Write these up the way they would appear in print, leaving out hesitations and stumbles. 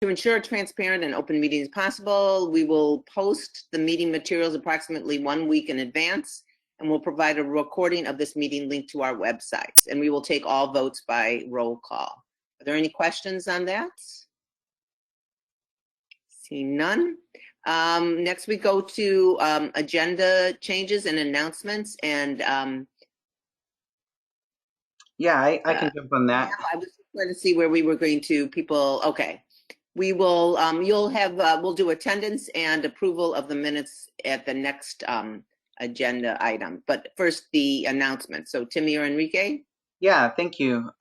To ensure a transparent and open meeting as possible, we will post the meeting materials approximately 1 week in advance, and we'll provide a recording of this meeting linked to our website. And we will take all votes by roll call. Are there any questions on that? Seeing none. Next, we go to agenda changes and announcements. And yeah, I can jump on that. I was trying to see where we were going to people. Okay. We will, you'll have, we'll do attendance and approval of the minutes at the next agenda item. But first, the announcement. So, Timmy or Enrique? Yeah, thank you.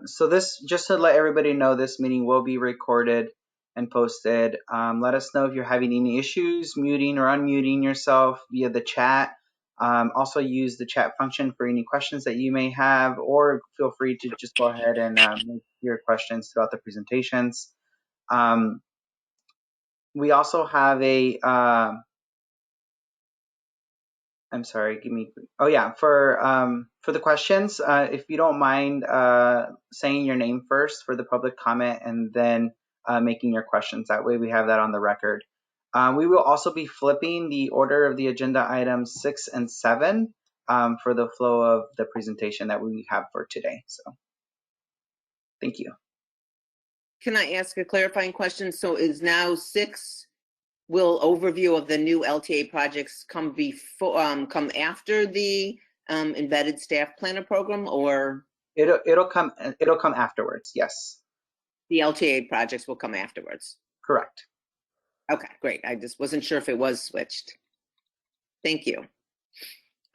So this, just to let everybody know, this meeting will be recorded and posted. Let us know if you're having any issues muting or unmuting yourself via the chat. Also use the chat function for any questions that you may have, or feel free to just go ahead and make your questions throughout the presentations. We also have a, I'm sorry, oh yeah, for the questions, if you don't mind saying your name first for the public comment and then making your questions. That way we have that on the record. We will also be flipping the order of the agenda items 6 and 7 for the flow of the presentation that we have for today. So thank you. Can I ask a clarifying question? So is now 6, will overview of the new LTA projects come before, come after the embedded staff planner program, or? It'll come afterwards, yes. The LTA projects will come afterwards. Correct. Okay, great. I just wasn't sure if it was switched. Thank you.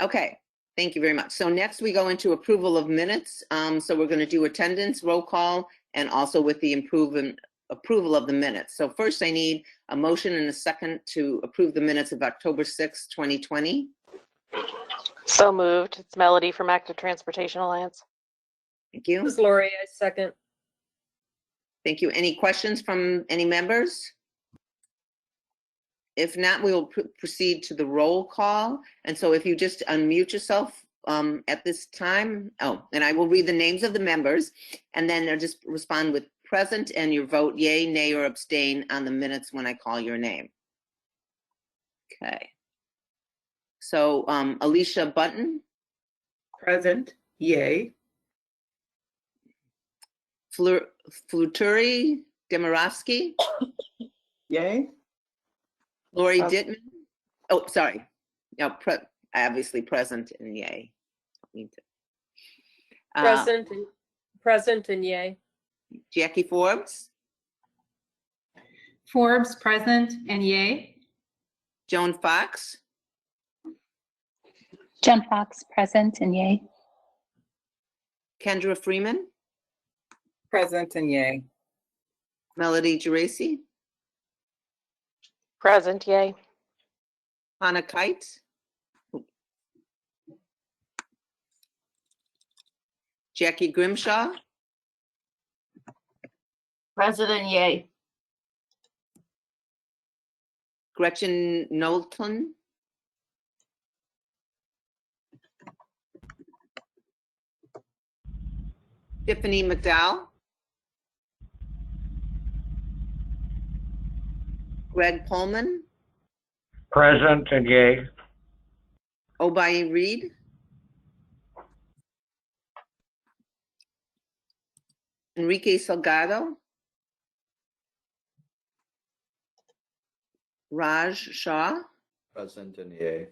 Okay, thank you very much. So next we go into approval of minutes. So we're going to do attendance, roll call, and also with the approval of the minutes. So first I need a motion and a second to approve the minutes of October 6, 2020. So moved. It's Melody from Active Transportation Alliance. Thank you. This is Lori, I second. Thank you. Any questions from any members? If not, we will proceed to the roll call. And so if you just unmute yourself at this time. Oh, and I will read the names of the members, and then I'll just respond with present and your vote yay, nay, or abstain on the minutes when I call your name. Okay. So Alicia Button. Present, yay. Fluturi Demirovsky. Yay. Lori Dittman. Oh, sorry. No, obviously present and yay. Present and yay. Jackie Forbes. Forbes, present and yay. Joan Fox. Joan Fox, present and yay. Kendra Freeman. Present and yay. Melody Geraci. Present, yay. Hannah Kite. Jackie Grimshaw. President, yay. Gretchen Knowlton. Tiffany McDowell. Greg Pullman. Present and yay. Obai Reed. Enrique Salgado. Raj Shah. Present and yay.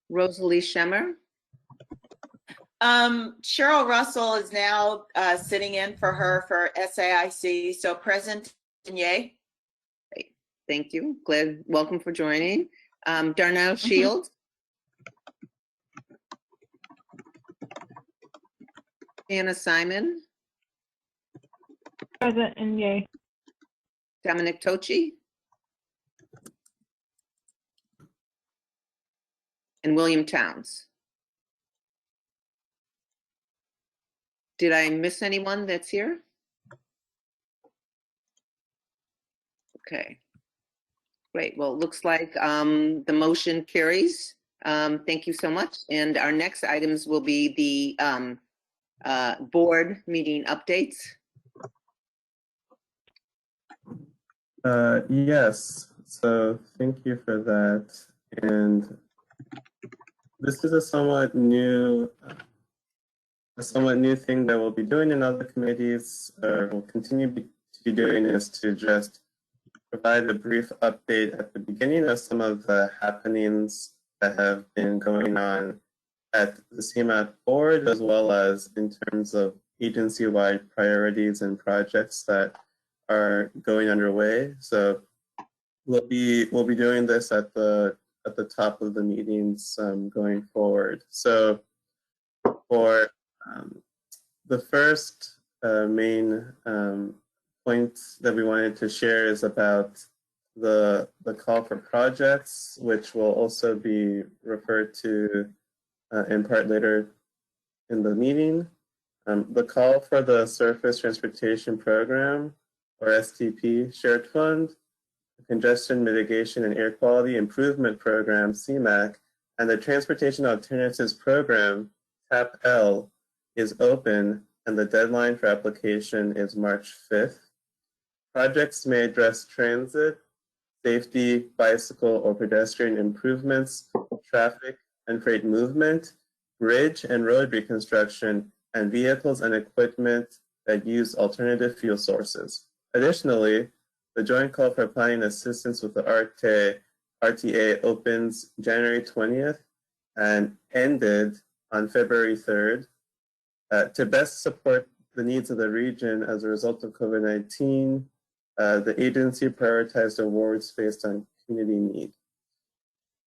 Rosalie Schemmer. Cheryl Russell is now sitting in for her for SAIC, so present and yay. Great. Thank you. Glad, welcome for joining. Darnell Shields. Anna Simon. Present and yay. Dominic Tochi. And William Towns. Did I miss anyone that's here? Okay, great. Well, it looks like the motion carries. Thank you so much. And our next items will be the board meeting updates. Yes, so thank you for that. And this is a somewhat new thing that we'll be doing in other committees, or will continue to be doing, is to just provide a brief update at the beginning of some of the happenings that have been going on at the CMAP board, as well as in terms of agency-wide priorities and projects that are going underway. So we'll be doing this at the top of the meetings going forward. So for the first main point that we wanted to share is about the call for projects, which will also be referred to in part later in the meeting. The call for the Surface Transportation Program, or STP, Shared Fund, the Congestion Mitigation and Air Quality Improvement Program, CMAQ, and the Transportation Alternatives Program, TAP-L, is open, and the deadline for application is March 5th. Projects may address transit, safety, bicycle or pedestrian improvements, traffic and freight movement, bridge and road reconstruction, and vehicles and equipment that use alternative fuel sources. Additionally, the Joint Call for Planning Assistance with the RTA opens January 20th and ended on February 3rd. To best support the needs of the region as a result of COVID-19, the agency prioritized awards based on community need.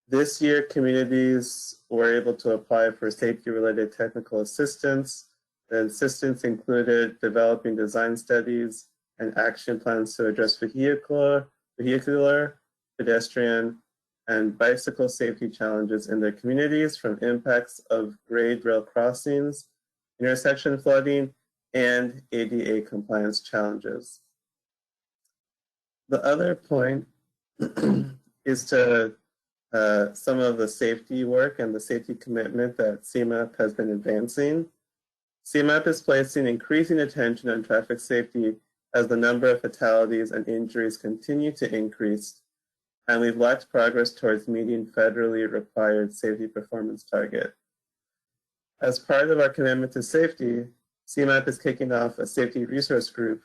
This year, communities were able to apply for safety-related technical assistance. The assistance included developing design studies and action plans to address vehicular, pedestrian, and bicycle safety challenges in their communities, from impacts of grade rail crossings, intersection flooding, and ADA compliance challenges. The other point is to some of the safety work and the safety commitment that CMAP has been advancing. CMAP is placing increasing attention on traffic safety as the number of fatalities and injuries continue to increase, and we've lacked progress towards meeting federally required safety performance target. As part of our commitment to safety, CMAP is kicking off a safety resource group.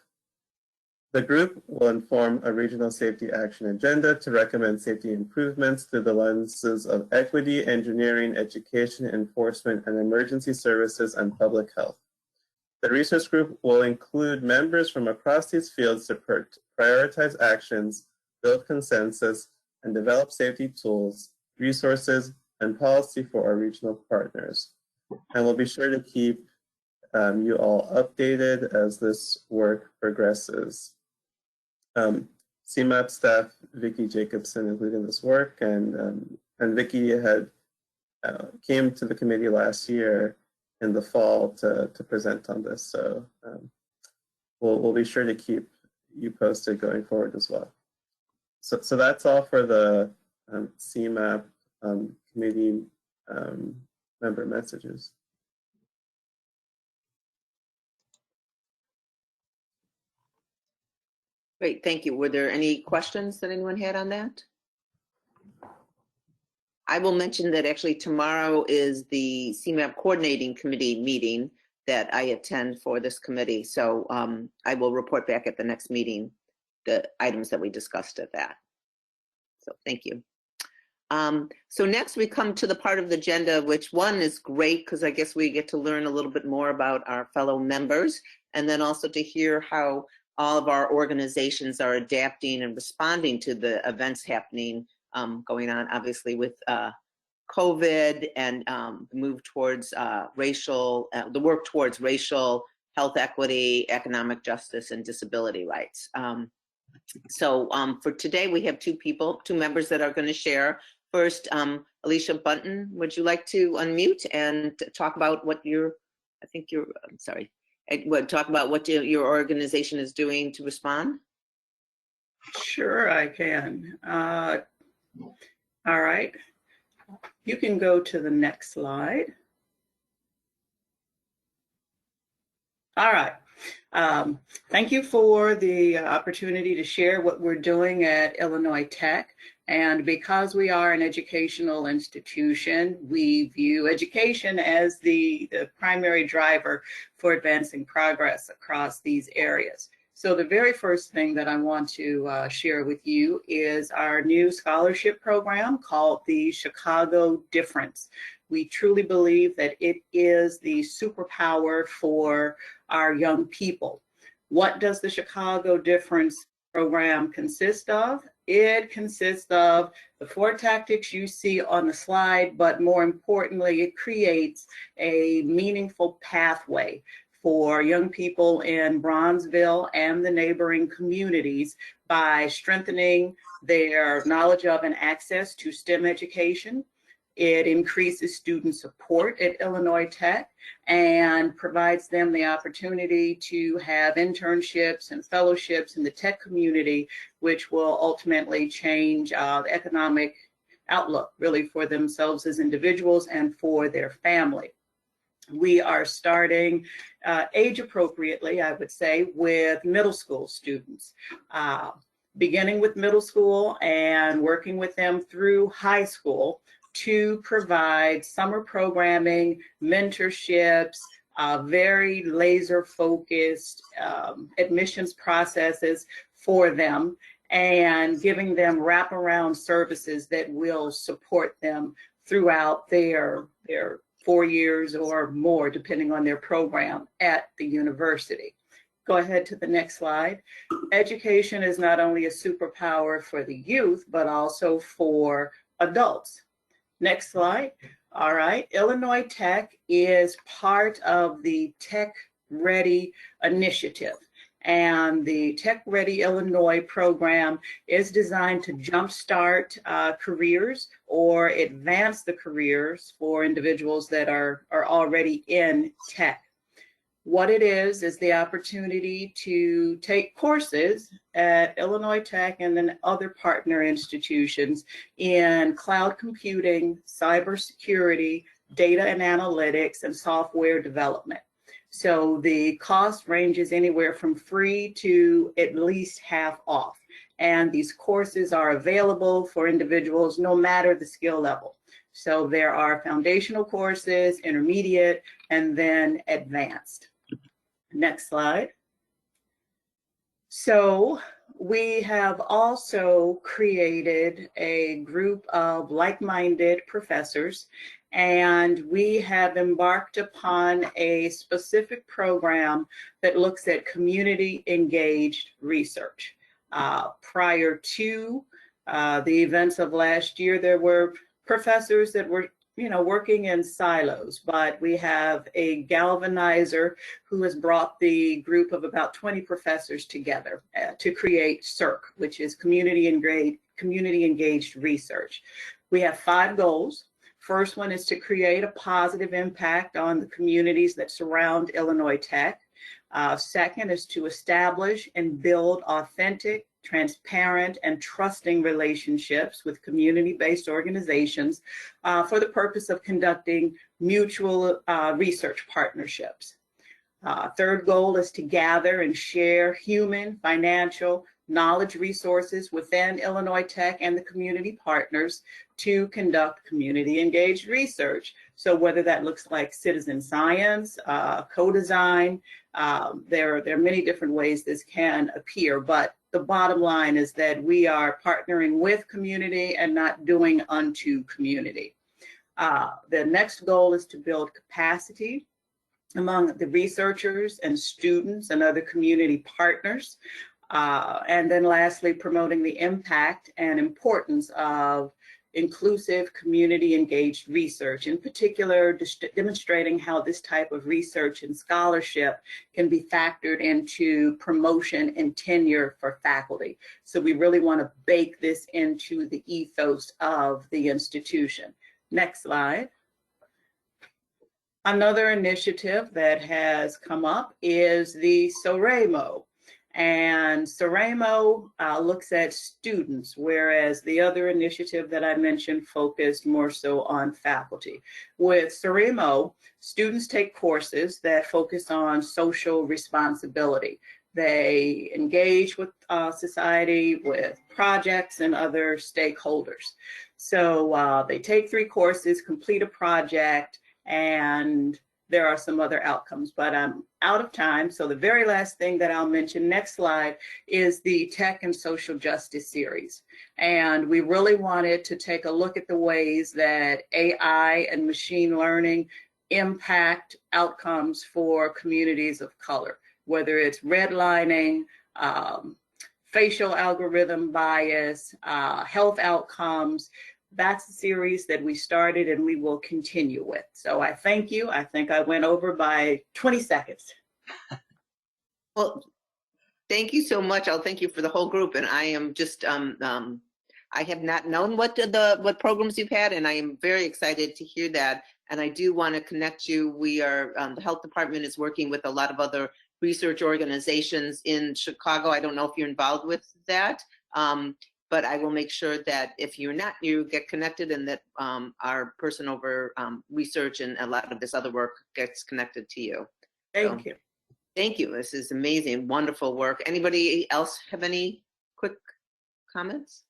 The group will inform a regional safety action agenda to recommend safety improvements through the lenses of equity, engineering, education, enforcement, and emergency services and public health. The resource group will include members from across these fields to prioritize actions, build consensus, and develop safety tools, resources, and policy for our regional partners. And we'll be sure to keep you all updated as this work progresses. CMAP staff Vicki Jacobson is leading this work, and Vicki had came to the committee last year in the fall to present on this. So we'll be sure to keep you posted going forward as well. So that's all for the CMAP committee member messages. Great, thank you. Were there any questions that anyone had on that? I will mention that actually tomorrow is the CMAP coordinating committee meeting that I attend for this committee. So I will report back at the next meeting the items that we discussed at that. So thank you. So next we come to the part of the agenda, which one is great because I guess we get to learn a little bit more about our fellow members, and then also to hear how all of our organizations are adapting and responding to the events happening going on, obviously with COVID and the move towards the work towards racial, health equity, economic justice, and disability rights. So for today, we have two members that are going to share. First, Alicia Bunton, would you like to unmute and talk about what talk about what your organization is doing to respond? Sure, I can. All right. You can go to the next slide. All right. Thank you for the opportunity to share what we're doing at Illinois Tech. And because we are an educational institution, we view education as the primary driver for advancing progress across these areas. So the very first thing that I want to share with you is our new scholarship program called the Chicago Difference. We truly believe that it is the superpower for our young people. What does the Chicago Difference program consist of? It consists of the 4 tactics you see on the slide, but more importantly, it creates a meaningful pathway for young people in Bronzeville and the neighboring communities by strengthening their knowledge of and access to STEM education. It increases student support at Illinois Tech and provides them the opportunity to have internships and fellowships in the tech community, which will ultimately change the economic outlook really for themselves as individuals and for their family. We are starting age appropriately, I would say, with middle school students. Beginning with middle school and working with them through high school to provide summer programming, mentorships, very laser focused admissions processes for them, and giving them wraparound services that will support them throughout their 4 years or more, depending on their program at the university. Go ahead to the next slide. Education is not only a superpower for the youth, but also for adults. Next slide. All right. Illinois Tech is part of the Tech Ready initiative. And the Tech Ready Illinois program is designed to jumpstart careers or advance the careers for individuals that are already in tech. What it is the opportunity to take courses at Illinois Tech and then other partner institutions in cloud computing, cybersecurity, data and analytics, and software development. So the cost ranges anywhere from free to at least half off. And these courses are available for individuals no matter the skill level. So there are foundational courses, intermediate, and then advanced. Next slide. So we have also created a group of like-minded professors, and we have embarked upon a specific program that looks at community engaged research. Prior to the events of last year, there were professors that were working in silos, but we have a galvanizer who has brought the group of about 20 professors together to create CERC, which is community engaged research. We have 5 goals. First one is to create a positive impact on the communities that surround Illinois Tech. Second is to establish and build authentic, transparent, and trusting relationships with community-based organizations for the purpose of conducting mutual research partnerships. Third goal is to gather and share human, financial, knowledge resources within Illinois Tech and the community partners to conduct community engaged research. So whether that looks like citizen science, co-design, there are many different ways this can appear, but the bottom line is that we are partnering with community and not doing unto community. The next goal is to build capacity among the researchers and students and other community partners. And then lastly, promoting the impact and importance of inclusive community engaged research, in particular demonstrating how this type of research and scholarship can be factored into promotion and tenure for faculty. So we really want to bake this into the ethos of the institution. Next slide. Another initiative that has come up is the SORAMO. And Ceremo looks at students, whereas the other initiative that I mentioned focused more so on faculty. With Ceremo, students take courses that focus on social responsibility. They engage with society, with projects and other stakeholders. So they take 3 courses, complete a project, and there are some other outcomes, but I'm out of time. So the very last thing that I'll mention, next slide, is the Tech and Social Justice series. And we really wanted to take a look at the ways that AI and machine learning impact outcomes for communities of color, whether it's redlining, facial algorithm bias, health outcomes. That's a series that we started and we will continue with. So I thank you. I think I went over by 20 seconds. Well, thank you so much. I'll thank you for the whole group. And I am just, I have not known what programs you've had, and I am very excited to hear that. And I do want to connect you. We are, the health department is working with a lot of other research organizations in Chicago. I don't know if you're involved with that. But I will make sure that if you're not, you get connected, and that our person over research and a lot of this other work gets connected to you. Thank you. Thank you. This is amazing, wonderful work. Anybody else have any quick comments?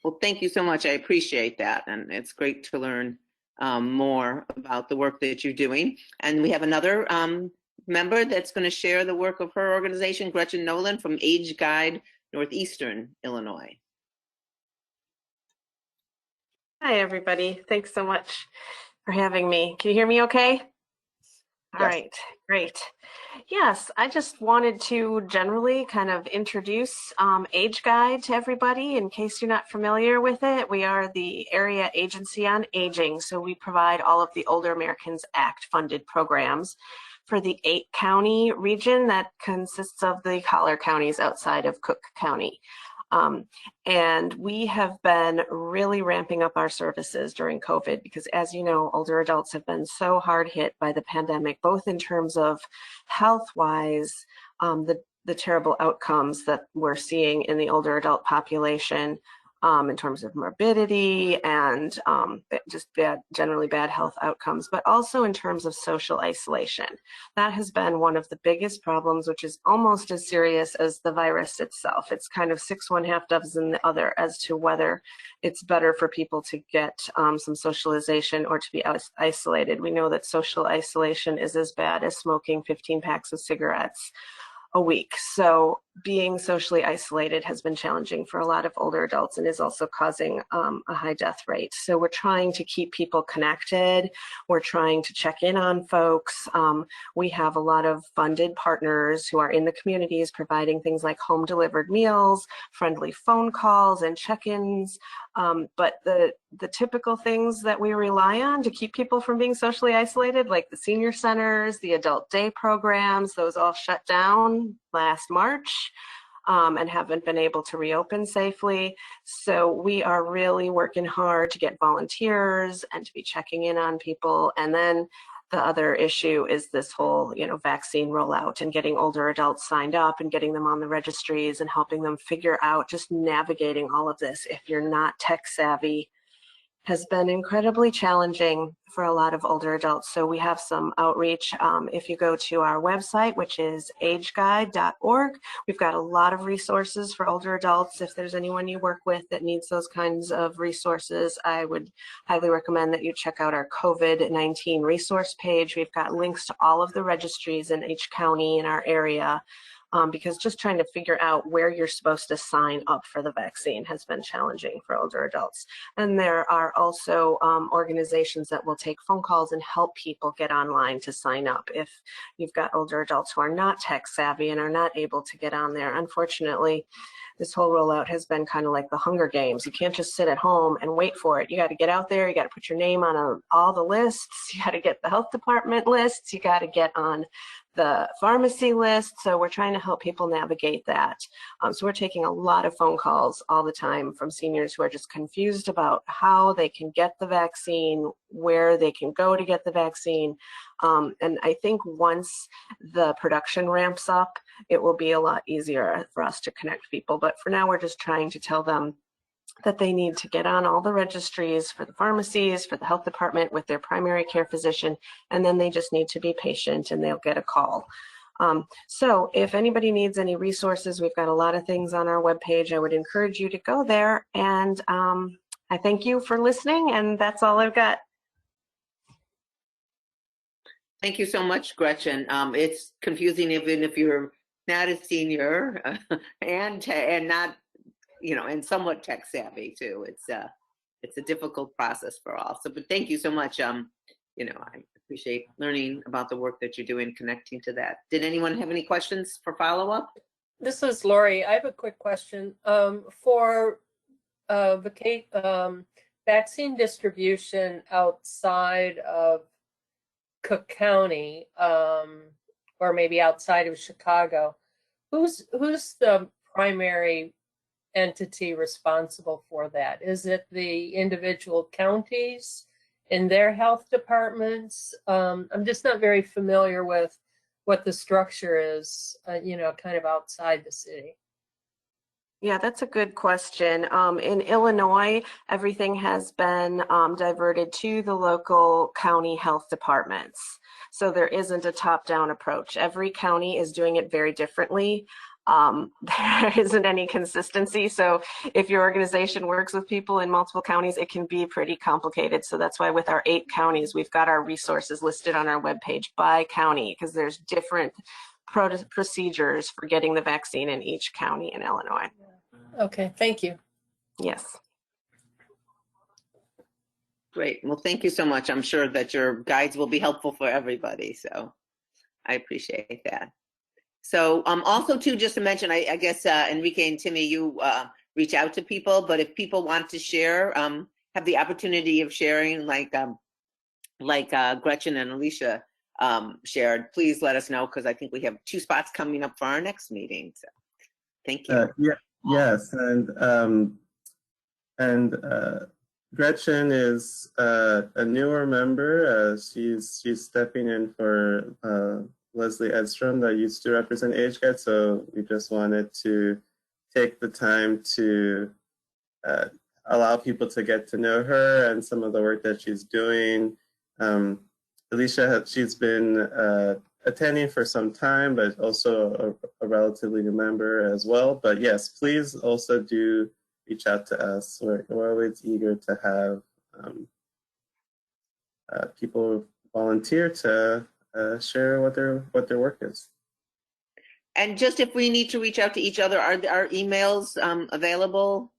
Well, thank you so much. I appreciate that. And it's great to learn more about the work that you're doing. And we have another member that's going to share the work of her organization, Gretchen Nolan from Age Guide Northeastern Illinois. Hi, everybody. Thanks so much for having me. Can you hear me okay? All Yes. right, great. Yes, I just wanted to generally kind of introduce Age Guide to everybody in case you're not familiar with it. We are the Area Agency on Aging, so we provide all of the Older Americans Act funded programs for the 8-county region that consists of the collar counties outside of Cook County. And we have been really ramping up our services during COVID because, as you know, older adults have been so hard hit by the pandemic, both in terms of health-wise, the terrible outcomes that we're seeing in the older adult population, in terms of morbidity and just generally bad health outcomes, but also in terms of social isolation. That has been one of the biggest problems, which is almost as serious as the virus itself. It's kind of 6 1/2 dozen the other as to whether it's better for people to get some socialization or to be isolated. We know that social isolation is as bad as smoking 15 packs of cigarettes a week. So being socially isolated has been challenging for a lot of older adults and is also causing a high death rate. So we're trying to keep people connected. We're trying to check in on folks. We have a lot of funded partners who are in the communities providing things like home delivered meals, friendly phone calls and check-ins. But the typical things that we rely on to keep people from being socially isolated, like the senior centers, the adult day programs, those all shut down last March and haven't been able to reopen safely. So we are really working hard to get volunteers and to be checking in on people. And then the other issue is this whole, vaccine rollout and getting older adults signed up and getting them on the registries and helping them figure out just navigating all of this. If you're not tech savvy, has been incredibly challenging for a lot of older adults. So we have some outreach. If you go to our website, which is ageguide.org, we've got a lot of resources for older adults. If there's anyone you work with that needs those kinds of resources, I would highly recommend that you check out our COVID-19 resource page. We've got links to all of the registries in each county in our area. Because just trying to figure out where you're supposed to sign up for the vaccine has been challenging for older adults. And there are also organizations that will take phone calls and help people get online to sign up. If you've got older adults who are not tech savvy and are not able to get on there, unfortunately, this whole rollout has been kind of like the Hunger Games. You can't just sit at home and wait for it. You got to get out there. You got to put your name on all the lists. You got to get the health department lists. You got to get on the pharmacy list. So we're trying to help people navigate that. So we're taking a lot of phone calls all the time from seniors who are just confused about how they can get the vaccine, where they can go to get the vaccine. And I think once the production ramps up, it will be a lot easier for us to connect people. But for now, we're just trying to tell them that they need to get on all the registries for the pharmacies, for the health department with their primary care physician, and then they just need to be patient and they'll get a call. So if anybody needs any resources, we've got a lot of things on our webpage. I would encourage you to go there. And I thank you for listening, and that's all I've got. Thank you so much, Gretchen. It's confusing even if you're not a senior and not, and somewhat tech savvy too. It's a difficult process for all. So, but thank you so much. I appreciate learning about the work that you're doing, connecting to that. Did anyone have any questions for follow-up? This is Lori. I have a quick question. For vaccine distribution outside of Cook County, or maybe outside of Chicago, who's the primary entity responsible for that? Is it the individual counties in their health departments? I'm just not very familiar with what the structure is, kind of outside the city. Yeah, that's a good question. In Illinois, everything has been diverted to the local county health departments. So there isn't a top-down approach. Every county is doing it very differently. There isn't any consistency. So if your organization works with people in multiple counties, it can be pretty complicated. So that's why with our 8 counties, we've got our resources listed on our webpage by county, because there's different procedures for getting the vaccine in each county in Illinois. Okay, thank you. Yes. Great. Well, thank you so much. I'm sure that your guides will be helpful for everybody. So I appreciate that. So also too, just to mention, I guess Enrique and Timmy, you reach out to people, but if people want to share, have the opportunity of sharing like Gretchen and Alicia shared, please let us know, because I think we have 2 spots coming up for our next meeting. So thank you. Yes, and Gretchen is a newer member. She's stepping in for Leslie Edstrom that used to represent AgeGuide, so we just wanted to take the time to allow people to get to know her and some of the work that she's doing. Alicia, she's been attending for some time, but also a relatively new member as well. But yes, please also do reach out to us. We're always eager to have people volunteer to share what their work is. And just if we need to reach out to each other, are our emails available?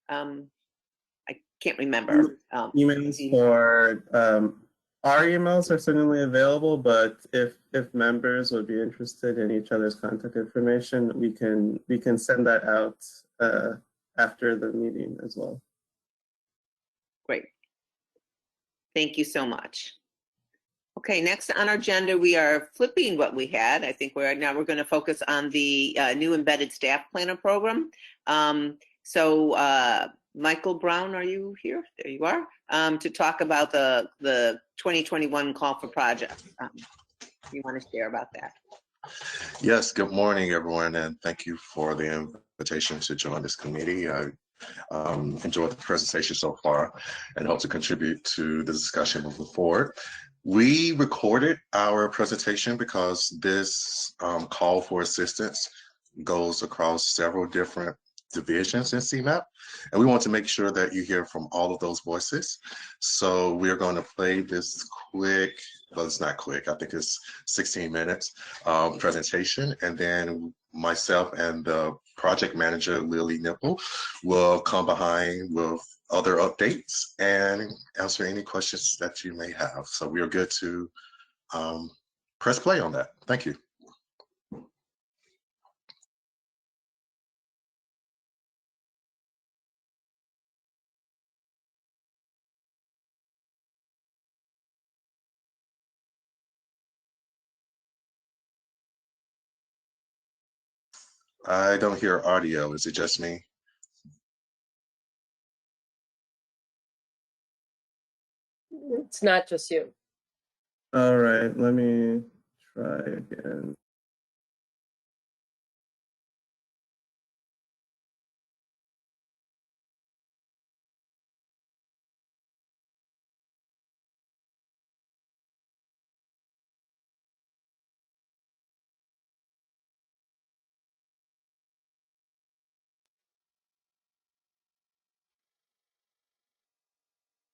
I can't remember. Emails for our emails are certainly available, but if members would be interested in each other's contact information, we can send that out after the meeting as well. Great. Thank you so much. Okay, next on our agenda, we are flipping what we had. I think we're going to focus on the new embedded staff planner program. Michael Brown, are you here? There you are, to talk about the 2021 call for projects. You want to share about that? Yes, good morning, everyone, and thank you for the invitation to join this committee. I enjoyed the presentation so far and hope to contribute to the discussion moving forward. We recorded our presentation because this call for assistance goes across several different divisions in CMAP, and we want to make sure that you hear from all of those voices. So we are going to play this quick, well, it's not quick, I think it's 16 minutes presentation, and then myself and the project manager, Lily Nipple, will come behind with other updates and answer any questions that you may have. So we are good to press play on that. Thank you. I don't hear audio. Is it just me? It's not just you. All right, let me try again.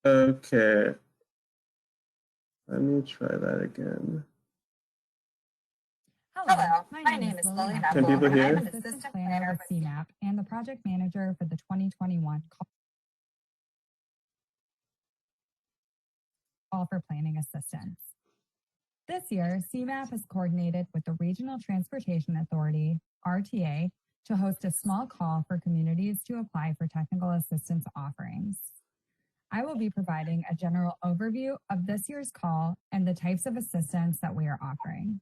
Okay, let me try that again. Hello, my name is Lily Knuckle, Can people and hear? I'm an assistant planner with CMAP and the project manager for the 2021 Call for Planning Assistance. This year, CMAP has coordinated with the Regional Transportation Authority, RTA, to host a small call for communities to apply for technical assistance offerings. I will be providing a general overview of this year's call and the types of assistance that we are offering.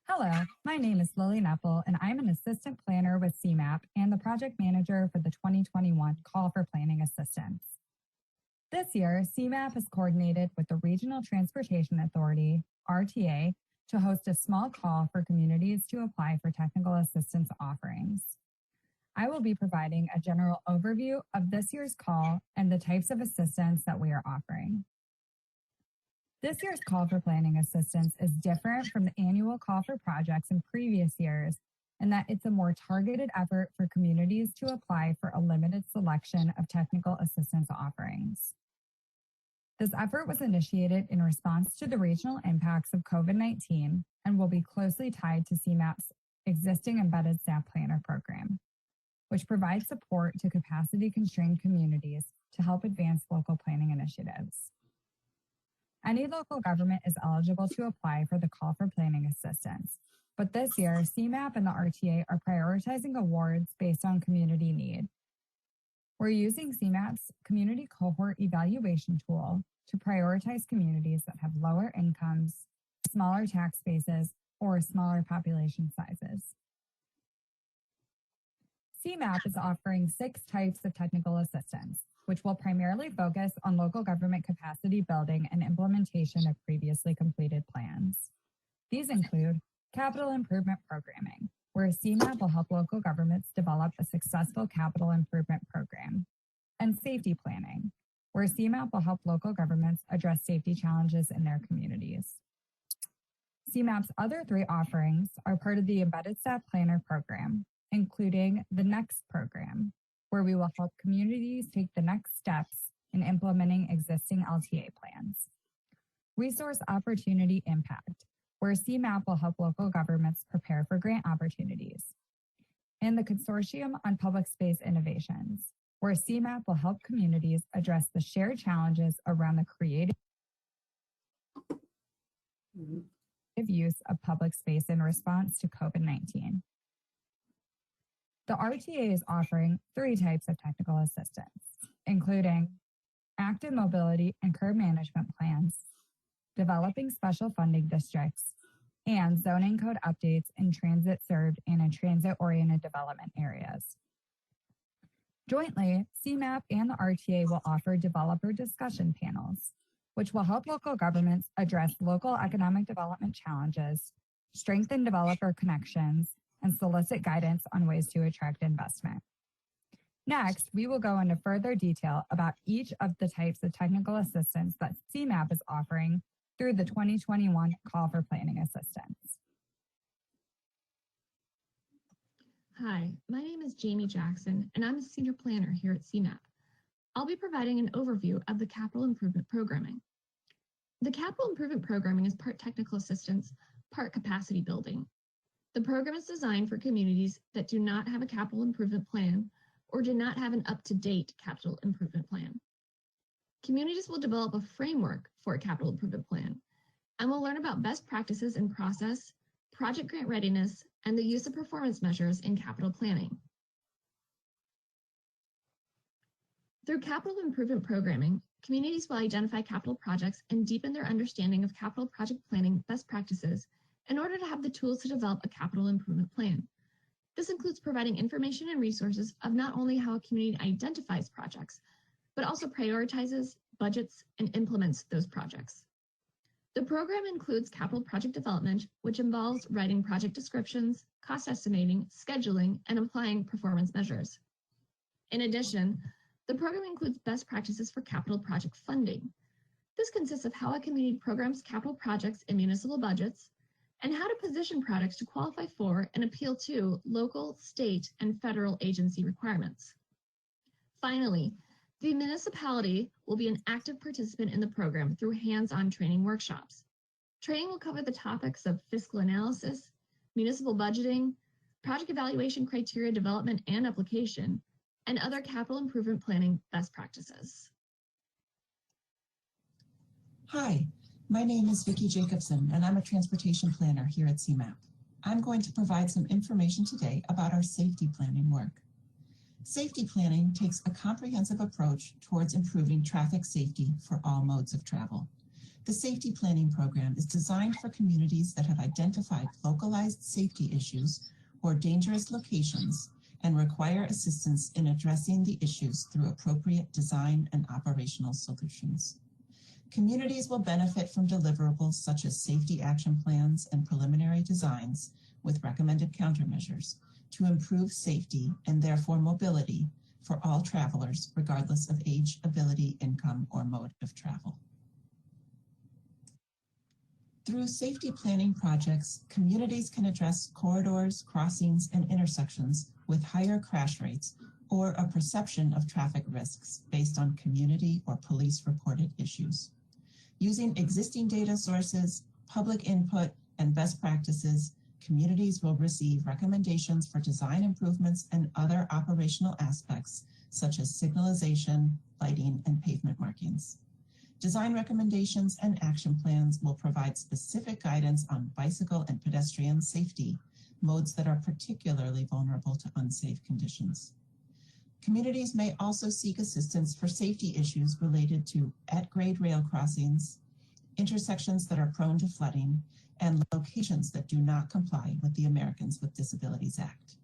Hello, my name is Lily Knuckle, and I'm an assistant planner with CMAP and the project manager for the 2021 Call for Planning Assistance. This year, CMAP has coordinated with the Regional Transportation Authority, RTA, to host a small call for communities to apply for technical assistance offerings. I will be providing a general overview of this year's call and the types of assistance that we are offering. This year's Call for Planning Assistance is different from the annual call for projects in previous years in that it's a more targeted effort for communities to apply for a limited selection of technical assistance offerings. This effort was initiated in response to the regional impacts of COVID-19 and will be closely tied to CMAP's existing embedded staff planner program, which provides support to capacity-constrained communities to help advance local planning initiatives. Any local government is eligible to apply for the Call for Planning Assistance, but this year, CMAP and the RTA are prioritizing awards based on community need. We're using CMAP's Community Cohort Evaluation tool to prioritize communities that have lower incomes, smaller tax bases, or smaller population sizes. CMAP is offering 6 types of technical assistance, which will primarily focus on local government capacity building and implementation of previously completed plans. These include capital improvement programming, where CMAP will help local governments develop a successful capital improvement program, and safety planning, where CMAP will help local governments address safety challenges in their communities. CMAP's other 3 offerings are part of the Embedded Staff Planner program, including the NEXT program, where we will help communities take the next steps in implementing existing LTA plans. Resource Opportunity Impact, where CMAP will help local governments prepare for grant opportunities. And the Consortium on Public Space Innovations, where CMAP will help communities address the shared challenges around the creative use of public space in response to COVID-19. The RTA is offering 3 types of technical assistance, including active mobility and curb management plans, developing special funding districts, and zoning code updates in transit-served and in transit-oriented development areas. Jointly, CMAP and the RTA will offer developer discussion panels, which will help local governments address local economic development challenges, strengthen developer connections, and solicit guidance on ways to attract investment. Next, we will go into further detail about each of the types of technical assistance that CMAP is offering through the 2021 Call for Planning Assistance. Hi, my name is Jamie Jackson, and I'm a senior planner here at CMAP. I'll be providing an overview of the capital improvement programming. The capital improvement programming is part technical assistance, part capacity building. The program is designed for communities that do not have a capital improvement plan or do not have an up-to-date capital improvement plan. Communities will develop a framework for a capital improvement plan and will learn about best practices in process, project grant readiness, and the use of performance measures in capital planning. Through capital improvement programming, communities will identify capital projects and deepen their understanding of capital project planning best practices in order to have the tools to develop a capital improvement plan. This includes providing information and resources of not only how a community identifies projects, but also prioritizes, budgets, and implements those projects. The program includes capital project development, which involves writing project descriptions, cost estimating, scheduling, and applying performance measures. In addition, the program includes best practices for capital project funding. This consists of how a community programs capital projects in municipal budgets and how to position projects to qualify for and appeal to local, state, and federal agency requirements. Finally, the municipality will be an active participant in the program through hands-on training workshops. Training will cover the topics of fiscal analysis, municipal budgeting, project evaluation criteria development and application, and other capital improvement planning best practices. Hi, my name is Vicki Jacobson, and I'm a transportation planner here at CMAP. I'm going to provide some information today about our safety planning work. Safety planning takes a comprehensive approach towards improving traffic safety for all modes of travel. The safety planning program is designed for communities that have identified localized safety issues or dangerous locations and require assistance in addressing the issues through appropriate design and operational solutions. Communities will benefit from deliverables such as safety action plans and preliminary designs with recommended countermeasures to improve safety and therefore mobility for all travelers, regardless of age, ability, income, or mode of travel. Through safety planning projects, communities can address corridors, crossings, and intersections with higher crash rates or a perception of traffic risks based on community or police-reported issues. Using existing data sources, public input, and best practices, communities will receive recommendations for design improvements and other operational aspects, such as signalization, lighting, and pavement markings. Design recommendations and action plans will provide specific guidance on bicycle and pedestrian safety, modes that are particularly vulnerable to unsafe conditions. Communities may also seek assistance for safety issues related to at-grade rail crossings, intersections that are prone to flooding, and locations that do not comply with the Americans with Disabilities Act.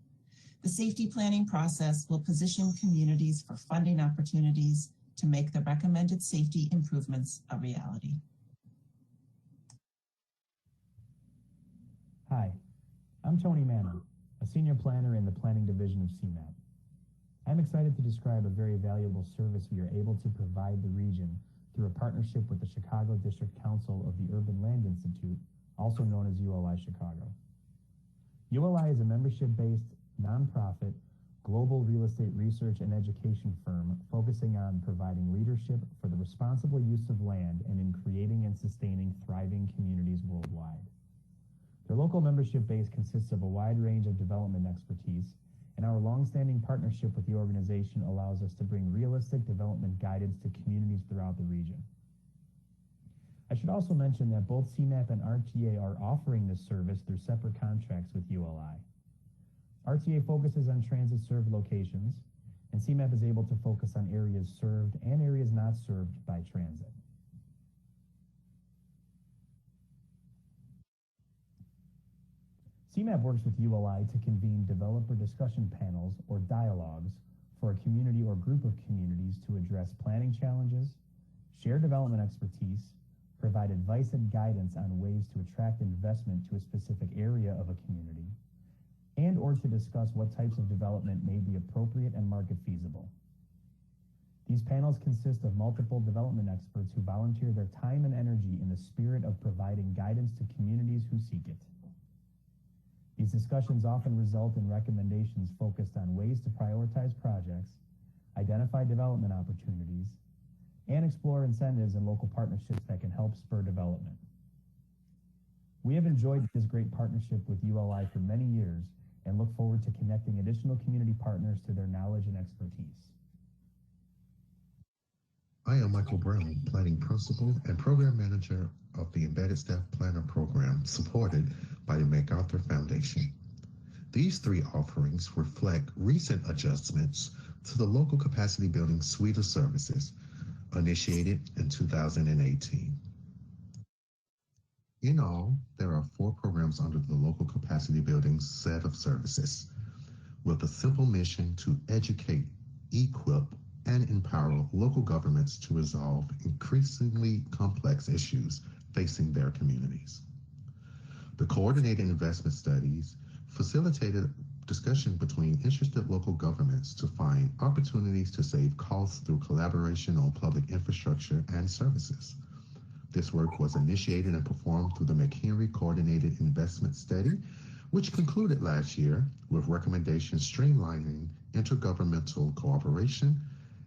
The safety planning process will position communities for funding opportunities to make the recommended safety improvements a reality. Hi, I'm Tony Manna, a senior planner in the planning division of CMAP. I'm excited to describe a very valuable service we are able to provide the region through a partnership with the Chicago District Council of the Urban Land Institute, also known as ULI Chicago. ULI is a membership-based, nonprofit, global real estate research and education firm focusing on providing leadership for the responsible use of land and in creating and sustaining thriving communities worldwide. Their local membership base consists of a wide range of development expertise, and our long-standing partnership with the organization allows us to bring realistic development guidance to communities throughout the region. I should also mention that both CMAP and RTA are offering this service through separate contracts with ULI. RTA focuses on transit-served locations, and CMAP is able to focus on areas served and areas not served by transit. CMAP works with ULI to convene developer discussion panels or dialogues for a community or group of communities to address planning challenges, share development expertise, provide advice and guidance on ways to attract investment to a specific area of a community, and or to discuss what types of development may be appropriate and market feasible. These panels consist of multiple development experts who volunteer their time and energy in the spirit of providing guidance to communities who seek it. These discussions often result in recommendations focused on ways to prioritize projects, identify development opportunities, and explore incentives and local partnerships that can help spur development. We have enjoyed this great partnership with ULI for many years and look forward to connecting additional community partners to their knowledge and expertise. I am Michael Brown, Planning Principal and Program Manager of the Embedded Staff Planner Program supported by the MacArthur Foundation. These three offerings reflect recent adjustments to the local capacity building suite of services initiated in 2018. In all, there are 4 programs under the local capacity building set of services with a simple mission to educate, equip, and empower local governments to resolve increasingly complex issues facing their communities. The coordinated investment studies facilitated discussion between interested local governments to find opportunities to save costs through collaboration on public infrastructure and services. This work was initiated and performed through the McHenry Coordinated Investment Study, which concluded last year with recommendations streamlining intergovernmental cooperation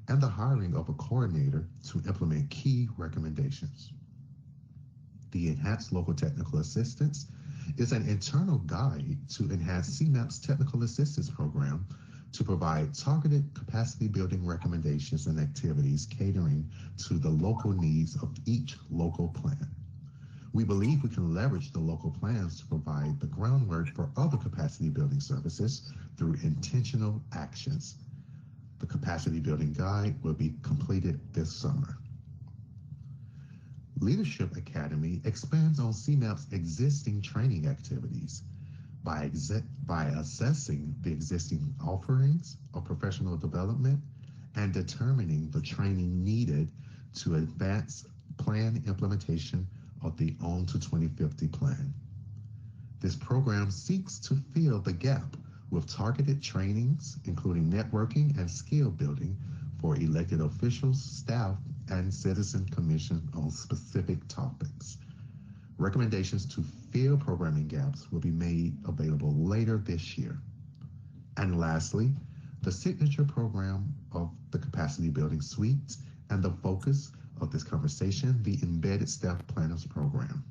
and the hiring of a coordinator to implement key recommendations. The Enhanced Local Technical Assistance is an internal guide to enhance CMAP's Technical Assistance Program to provide targeted capacity building recommendations and activities catering to the local needs of each local plan. We believe we can leverage the local plans to provide the groundwork for other capacity building services through intentional actions. The capacity building guide will be completed this summer. Leadership Academy expands on CMAP's existing training activities by assessing the existing offerings of professional development and determining the training needed to advance plan implementation of the OWN to 2050 plan. This program seeks to fill the gap with targeted trainings, including networking and skill building for elected officials, staff, and citizen commission on specific topics. Recommendations to fill programming gaps will be made available later this year. And lastly, the signature program of the Capacity Building Suite and the focus of this conversation, the Embedded Staff Planners Program,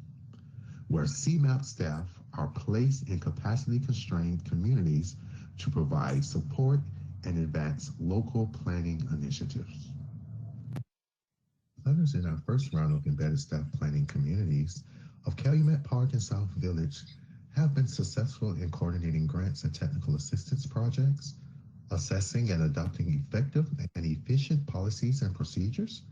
where CMAP staff are placed in capacity-constrained communities to provide support and advance local planning initiatives. Planners in our first round of embedded staff planning communities of Calumet Park and South Village have been successful in coordinating grants and technical assistance projects, assessing and adopting effective and efficient policies and procedures,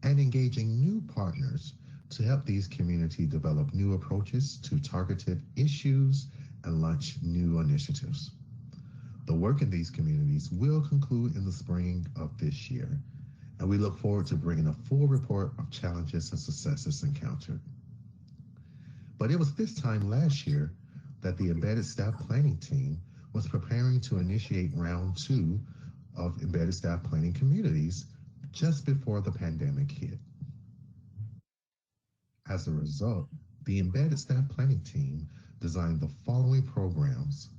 and engaging new partners to help these communities develop new approaches to targeted issues and launch new initiatives. The work in these communities will conclude in the spring of this year, and we look forward to bringing a full report of challenges and successes encountered. But it was this time last year that the Embedded Staff Planning Team was preparing to initiate round 2 of Embedded Staff Planning Communities just before the pandemic hit. As a result, the Embedded Staff Planning Team designed the following programs.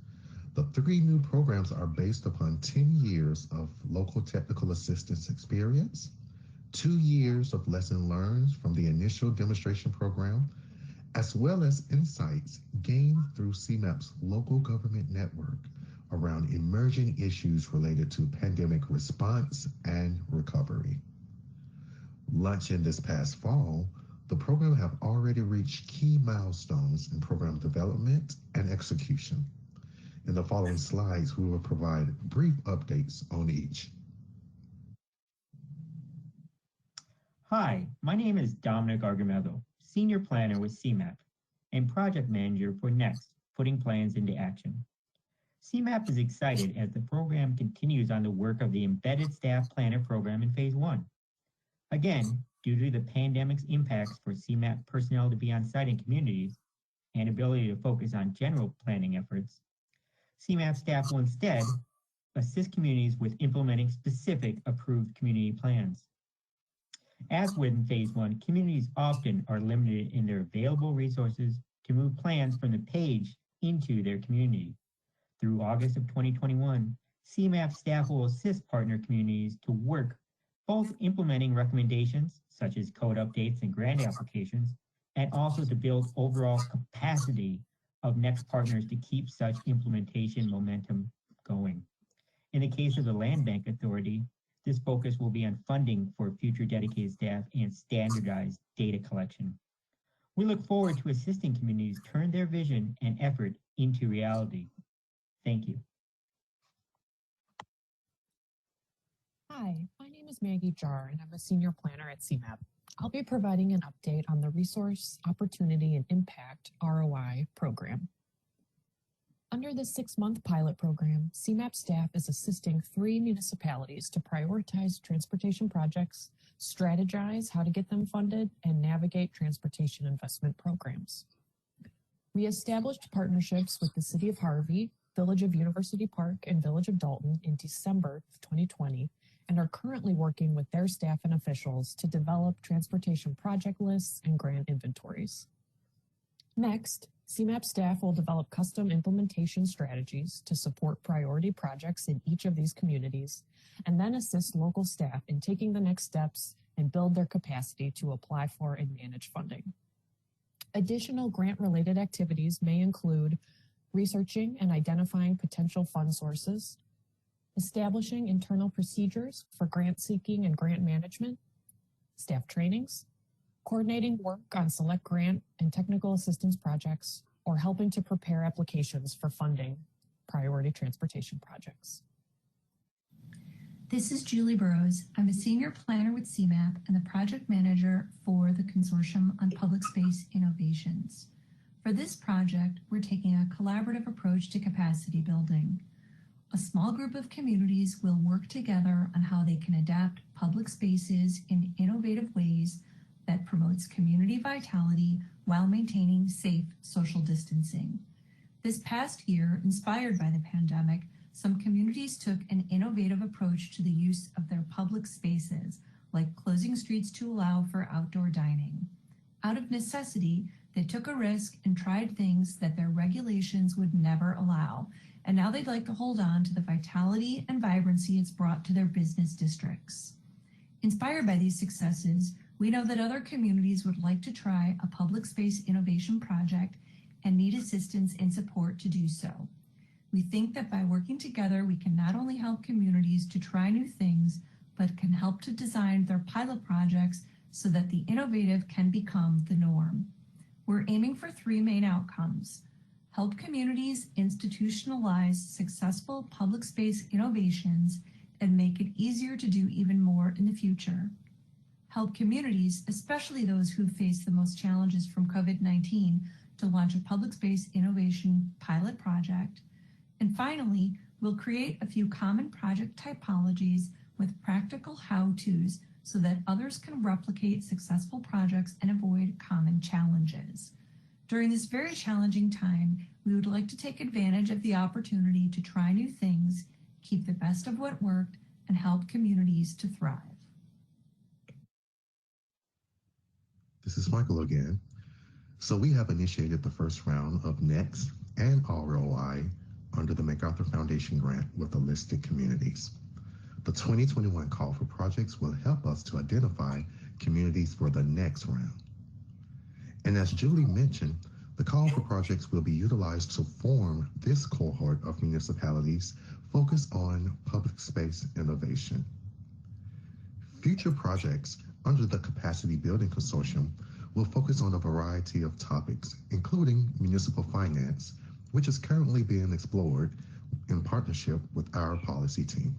The 3 new programs are based upon 10 years of local technical assistance experience, 2 years of lesson learned from the initial demonstration program, as well as insights gained through CMAP's local government network around emerging issues related to pandemic response and recovery. Launching this past fall, the program have already reached key milestones in program development and execution. In the following slides, we will provide brief updates on each. Hi, my name is Dominic Argamedo, Senior Planner with CMAP and Project Manager for NEXT, Putting Plans into Action. CMAP is excited as the program continues on the work of the Embedded Staff Planner program in Phase 1. Again, due to the pandemic's impacts for CMAP personnel to be on site in communities and ability to focus on general planning efforts, CMAP staff will instead assist communities with implementing specific approved community plans. As with Phase 1, communities often are limited in their available resources to move plans from the page into their community. Through August of 2021, CMAP staff will assist partner communities to work both implementing recommendations, such as code updates and grant applications, and also to build overall capacity of NEXT partners to keep such implementation momentum going. In the case of the Land Bank Authority, this focus will be on funding for future dedicated staff and standardized data collection. We look forward to assisting communities turn their vision and effort into reality. Thank you. Hi, my name is Maggie Jar, and I'm a senior planner at CMAP. I'll be providing an update on the Resource, Opportunity, and Impact ROI program. Under the 6-month pilot program, CMAP staff is assisting 3 municipalities to prioritize transportation projects, strategize how to get them funded, and navigate transportation investment programs. We established partnerships with the City of Harvey, Village of University Park, and Village of Dalton in December of 2020, and are currently working with their staff and officials to develop transportation project lists and grant inventories. Next, CMAP staff will develop custom implementation strategies to support priority projects in each of these communities, and then assist local staff in taking the next steps and build their capacity to apply for and manage funding. Additional grant-related activities may include researching and identifying potential fund sources, establishing internal procedures for grant seeking and grant management, staff trainings, coordinating work on select grant and technical assistance projects, or helping to prepare applications for funding priority transportation projects. This is Julie Burrows. I'm a senior planner with CMAP and the project manager for the Consortium on Public Space Innovations. For this project, we're taking a collaborative approach to capacity building. A small group of communities will work together on how they can adapt public spaces in innovative ways that promotes community vitality while maintaining safe social distancing. This past year, inspired by the pandemic, some communities took an innovative approach to the use of their public spaces, like closing streets to allow for outdoor dining. Out of necessity, they took a risk and tried things that their regulations would never allow, and now they'd like to hold on to the vitality and vibrancy it's brought to their business districts. Inspired by these successes, we know that other communities would like to try a public space innovation project and need assistance and support to do so. We think that by working together, we can not only help communities to try new things, but can help to design their pilot projects so that the innovative can become the norm. We're aiming for 3 main outcomes: help communities institutionalize successful public space innovations and make it easier to do even more in the future; help communities, especially those who face the most challenges from COVID-19, to launch a public space innovation pilot project; and finally, we'll create a few common project typologies with practical how-tos so that others can replicate successful projects and avoid common challenges. During this very challenging time, we would like to take advantage of the opportunity to try new things, keep the best of what worked, and help communities to thrive. This is Michael again. So we have initiated the first round of NEXT and ROI under the MacArthur Foundation grant with the listed communities. The 2021 call for projects will help us to identify communities for the next round. And as Julie mentioned, the call for projects will be utilized to form this cohort of municipalities focused on public space innovation. Future projects under the Capacity Building Consortium will focus on a variety of topics, including municipal finance, which is currently being explored in partnership with our policy team.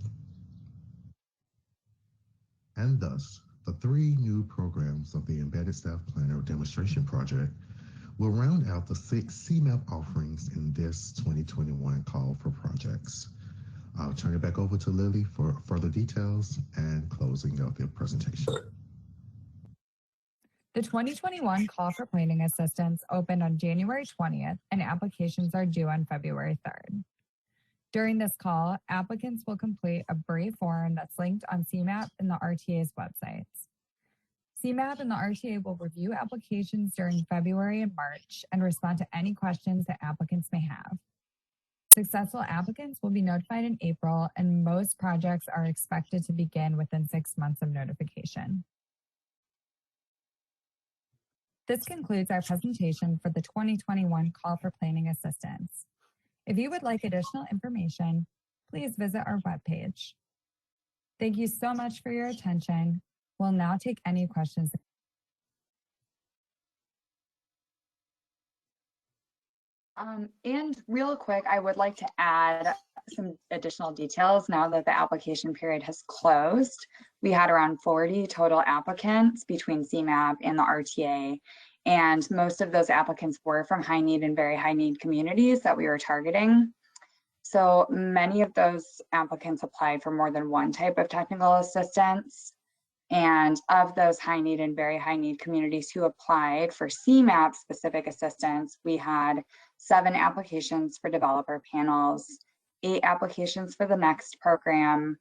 And thus, the 3 new programs of the Embedded Staff Planner Demonstration Project will round out the 6 CMAP offerings in this 2021 call for projects. I'll turn it back over to Lily for further details and closing of the presentation. The 2021 call for planning assistance opened on January 20th, and applications are due on February 3rd. During this call, applicants will complete a brief form that's linked on CMAP and the RTA's websites. CMAP and the RTA will review applications during February and March and respond to any questions that applicants may have. Successful applicants will be notified in April, and most projects are expected to begin within 6 months of notification. This concludes our presentation for the 2021 Call for Planning Assistance. If you would like additional information, please visit our webpage. Thank you so much for your attention. We'll now take any questions. And real quick, I would like to add, some additional details now that the application period has closed. We had around 40 total applicants between CMAP and the RTA, and most of those applicants were from high need and very high need communities that we were targeting. So many of those applicants applied for more than one type of technical assistance. And of those high need and very high need communities who applied for CMAP specific assistance, we had 7 applications for developer panels, 8 applications for the NEXT program,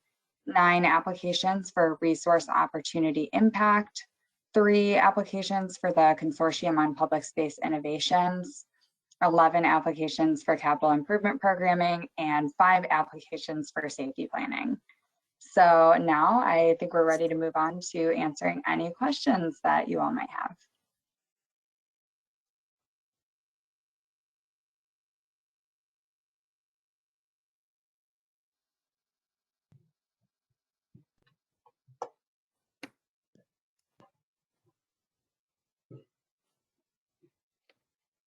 9 applications for resource opportunity impact, 3 applications for the Consortium on Public Space Innovations, 11 applications for capital improvement programming, and 5 applications for safety planning. So now I think we're ready to move on to answering any questions that you all might have.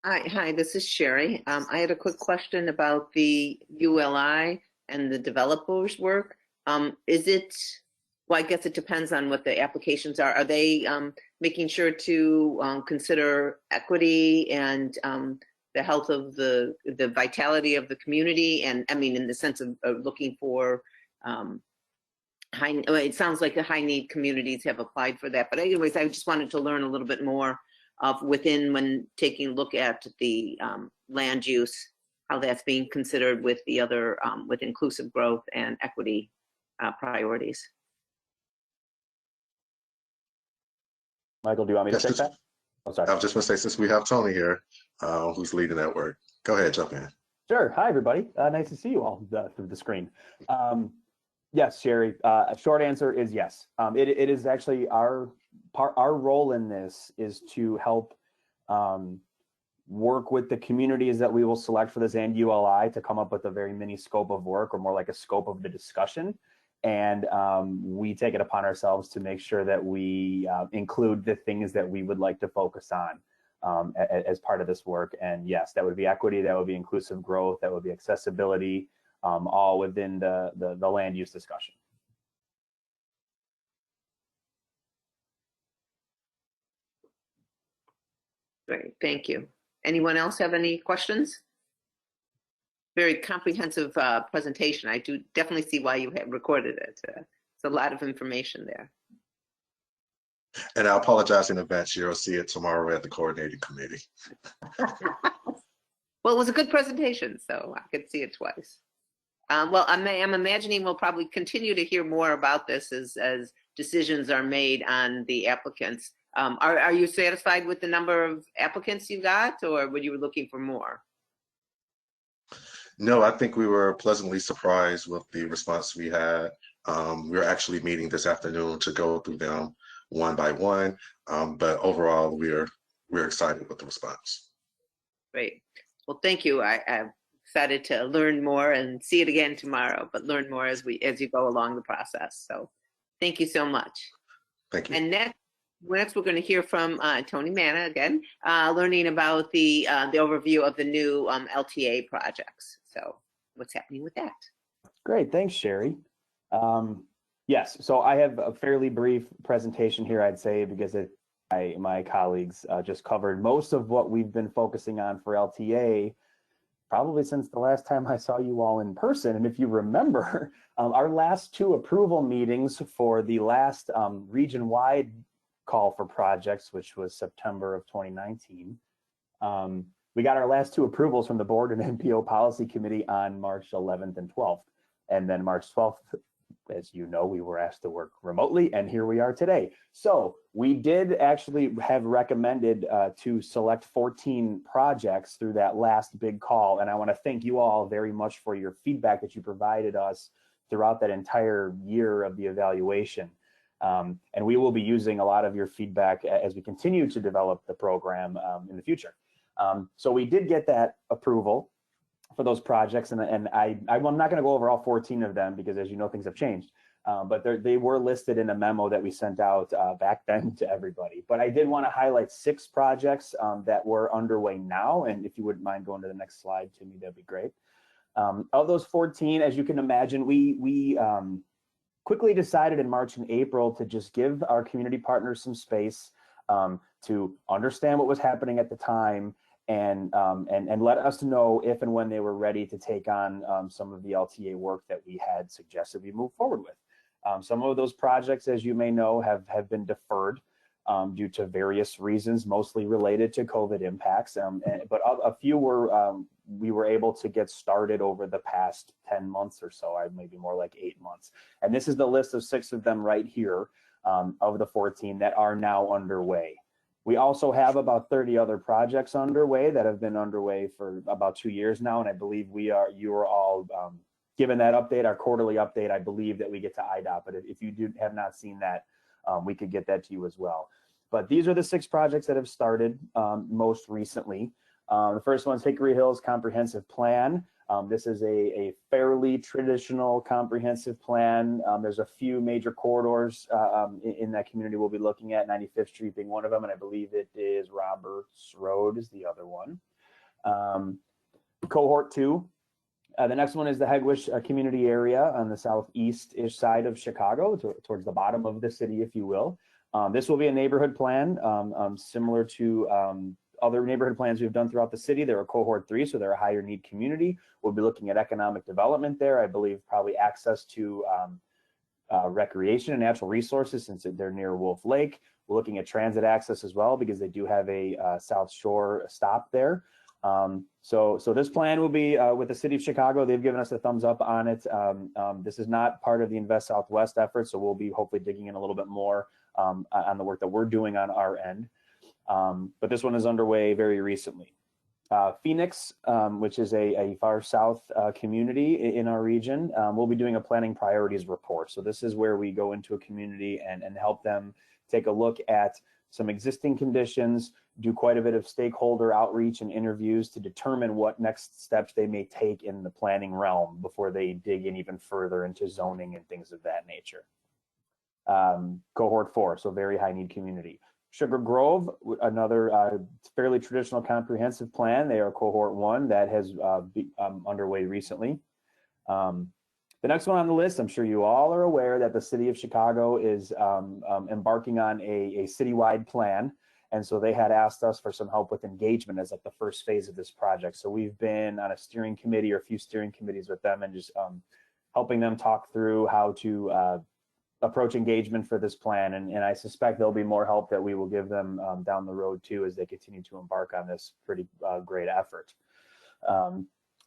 Hi, this is Sherry. I had a quick question about the ULI and the developers work. Is it, well, I guess it depends on what the applications are. Are they making sure to consider equity and the health of the vitality of the community? And I mean, in the sense of looking for it sounds like the high need communities have applied for that. But anyways, I just wanted to learn a little bit more of within when taking a look at the land use, how that's being considered with the other, with inclusive growth and equity priorities. Michael, do you want me to take that? Oh, sorry. I was just going to say, since we have Tony here, who's leading that work, go ahead, jump in. Sure. Hi, everybody. Nice to see you all through the screen. Yes, Sherry. Short answer is yes. It is actually our role in this is to help work with the communities that we will select for this and ULI to come up with a very mini scope of work, or more like a scope of the discussion. And we take it upon ourselves to make sure that we include the things that we would like to focus on as part of this work. And yes, that would be equity, that would be inclusive growth, that would be accessibility, all within the land use discussion. Great, thank you. Anyone else have any questions? Very comprehensive presentation. I do definitely see why you have recorded it. It's a lot of information there. And I apologize in advance. You'll see it tomorrow at the coordinating committee. Well, it was a good presentation, so I could see it twice. Well, I'm imagining we'll probably continue to hear more about this as decisions are made on the applicants. Are you satisfied with the number of applicants you got, or were you looking for more? No, I think we were pleasantly surprised with the response we had. We're actually meeting this afternoon to go through them one by one, but overall, we're excited with the response. Great. Well, thank you. I'm excited to learn more and see it again tomorrow, but learn more as you go along the process. So thank you so much. Thank you. And next we're going to hear from Tony Manna again, learning about the overview of the new LTA projects. So what's happening with that? Great, thanks, Sherry. Yes, so I have a fairly brief presentation here, I'd say, because my colleagues just covered most of what we've been focusing on for LTA, probably since the last time I saw you all in person. And if you remember, our last 2 approval meetings for the last region-wide call for projects, which was September of 2019, we got our last 2 approvals from the board and NPO policy committee on March 11th and 12th. And then March 12th, as you know, we were asked to work remotely, and here we are today. So we did actually have recommended to select 14 projects through that last big call. And I want to thank you all very much for your feedback that you provided us throughout that entire year of the evaluation. And we will be using a lot of your feedback as we continue to develop the program in the future. So we did get that approval for those projects, and I'm not going to go over all 14 of them because, as you know, things have changed. But they were listed in a memo that we sent out back then to everybody. But I did want to highlight 6 projects that were underway now, and if you wouldn't mind going to the next slide, Timmy, that'd be great. Of those 14, as you can imagine, we quickly decided in March and April to just give our community partners some space to understand what was happening at the time and let us know if and when they were ready to take on some of the LTA work that we had suggested we move forward with. Some of those projects, as you may know, have been deferred due to various reasons, mostly related to COVID impacts. But a few we were able to get started over the past 10 months or so, maybe more like 8 months. And this is the list of 6 of them right here of the 14 that are now underway. We also have about 30 other projects underway that have been underway for about 2 years now. And I believe you are all given that update, our quarterly update. I believe that we get to IDOT, but if you have not seen that, we could get that to you as well. But these are the 6 projects that have started most recently. The first one is Hickory Hills Comprehensive Plan. This is a fairly traditional comprehensive plan. There's a few major corridors in that community we'll be looking at, 95th Street being one of them, and I believe it is Roberts Road is the other one. Cohort 2. The next one is the Hegewisch community area on the southeast-ish side of Chicago, towards the bottom of the city, if you will. This will be a neighborhood plan similar to other neighborhood plans we've done throughout the city. They're a cohort 3, so they're a higher need community. We'll be looking at economic development there. I believe probably access to recreation and natural resources since they're near Wolf Lake. We're looking at transit access as well because they do have a South Shore stop there. So this plan will be with the city of Chicago. They've given us a thumbs up on it. This is not part of the Invest Southwest effort, so we'll be hopefully digging in a little bit more on the work that we're doing on our end. But this one is underway very recently. Phoenix, which is a far south community in our region, we'll be doing a planning priorities report. So this is where we go into a community and help them take a look at some existing conditions, do quite a bit of stakeholder outreach and interviews to determine what next steps they may take in the planning realm before they dig in even further into zoning and things of that nature. Cohort 4, so very high need community. Sugar Grove, another fairly traditional comprehensive plan. They are cohort 1 that has been underway recently. The next one on the list, I'm sure you all are aware that the city of Chicago is embarking on a citywide plan. And so they had asked us for some help with engagement as like the first phase of this project. So we've been on a steering committee or a few steering committees with them and just helping them talk through how to approach engagement for this plan. And I suspect there'll be more help that we will give them down the road too as they continue to embark on this pretty great effort.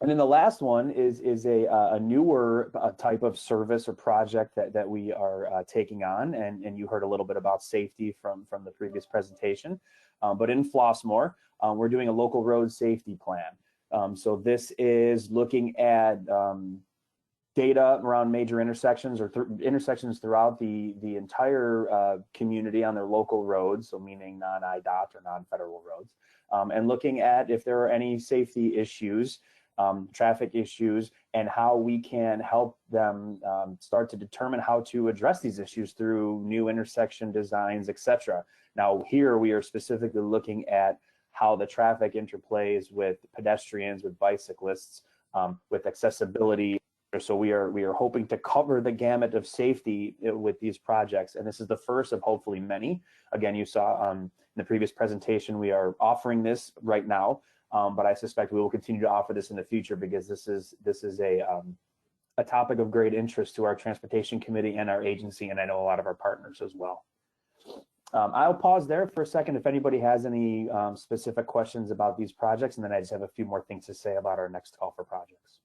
And then the last one is a newer type of service or project that we are taking on. And you heard a little bit about safety from the previous presentation. But in Flossmoor, we're doing a local road safety plan. So this is looking at data around major intersections or intersections throughout the entire community on their local roads, so meaning non-IDOT or non-federal roads, and looking at if there are any safety issues, traffic issues, and how we can help them start to determine how to address these issues through new intersection designs, etc. Now here we are specifically looking at how the traffic interplays with pedestrians, with bicyclists, with accessibility. So we are hoping to cover the gamut of safety with these projects, and this is the first of hopefully many. Again, you saw in the previous presentation, we are offering this right now, but I suspect we will continue to offer this in the future because this is a topic of great interest to our transportation committee and our agency, and I know a lot of our partners as well. I'll pause there for a second if anybody has any specific questions about these projects, and then I just have a few more things to say about our next call for projects.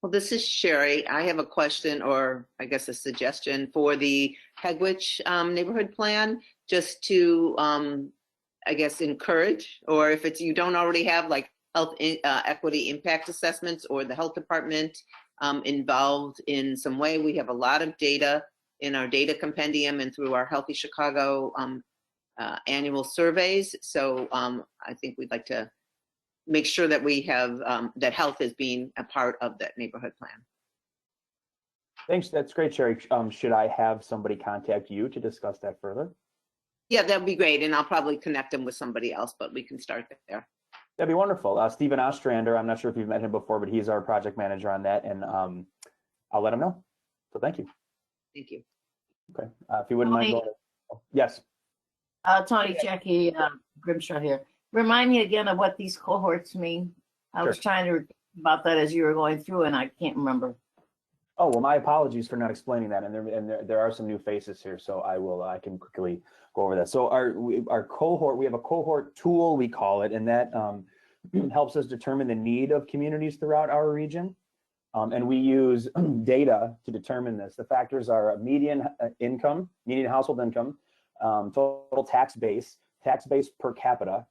Well, this is Sherry. I have a question, or I guess a suggestion for the Hegewisch neighborhood plan, just to, I guess, encourage, or if it's you don't already have like health equity impact assessments or the health department involved in some way. We have a lot of data in our data compendium and through our Healthy Chicago annual surveys. So I think we'd like to make sure that we have that health is being a part of that neighborhood plan. Thanks, that's great, Sherry. Should I have somebody contact you to discuss that further? Yeah, that'd be great, and I'll probably connect them with somebody else, but we can start there. That'd be wonderful. Stephen Ostrander, I'm not sure if you've met him before, but he's our project manager on that, and I'll let him know. So thank you. Thank you. Okay, if you wouldn't mind Tony. going. Yes. Tony, Jackie Grimshaw here. Remind me again of what these cohorts mean. I was Sure. trying to about that as you were going through, and I can't remember. Oh, well, my apologies for not explaining that. And there are some new faces here, so I can quickly go over that. So our cohort, we have a cohort tool, we call it, and that helps us determine the need of communities throughout our region. And we use data to determine this. The factors are median income, median household income, total tax base per capita,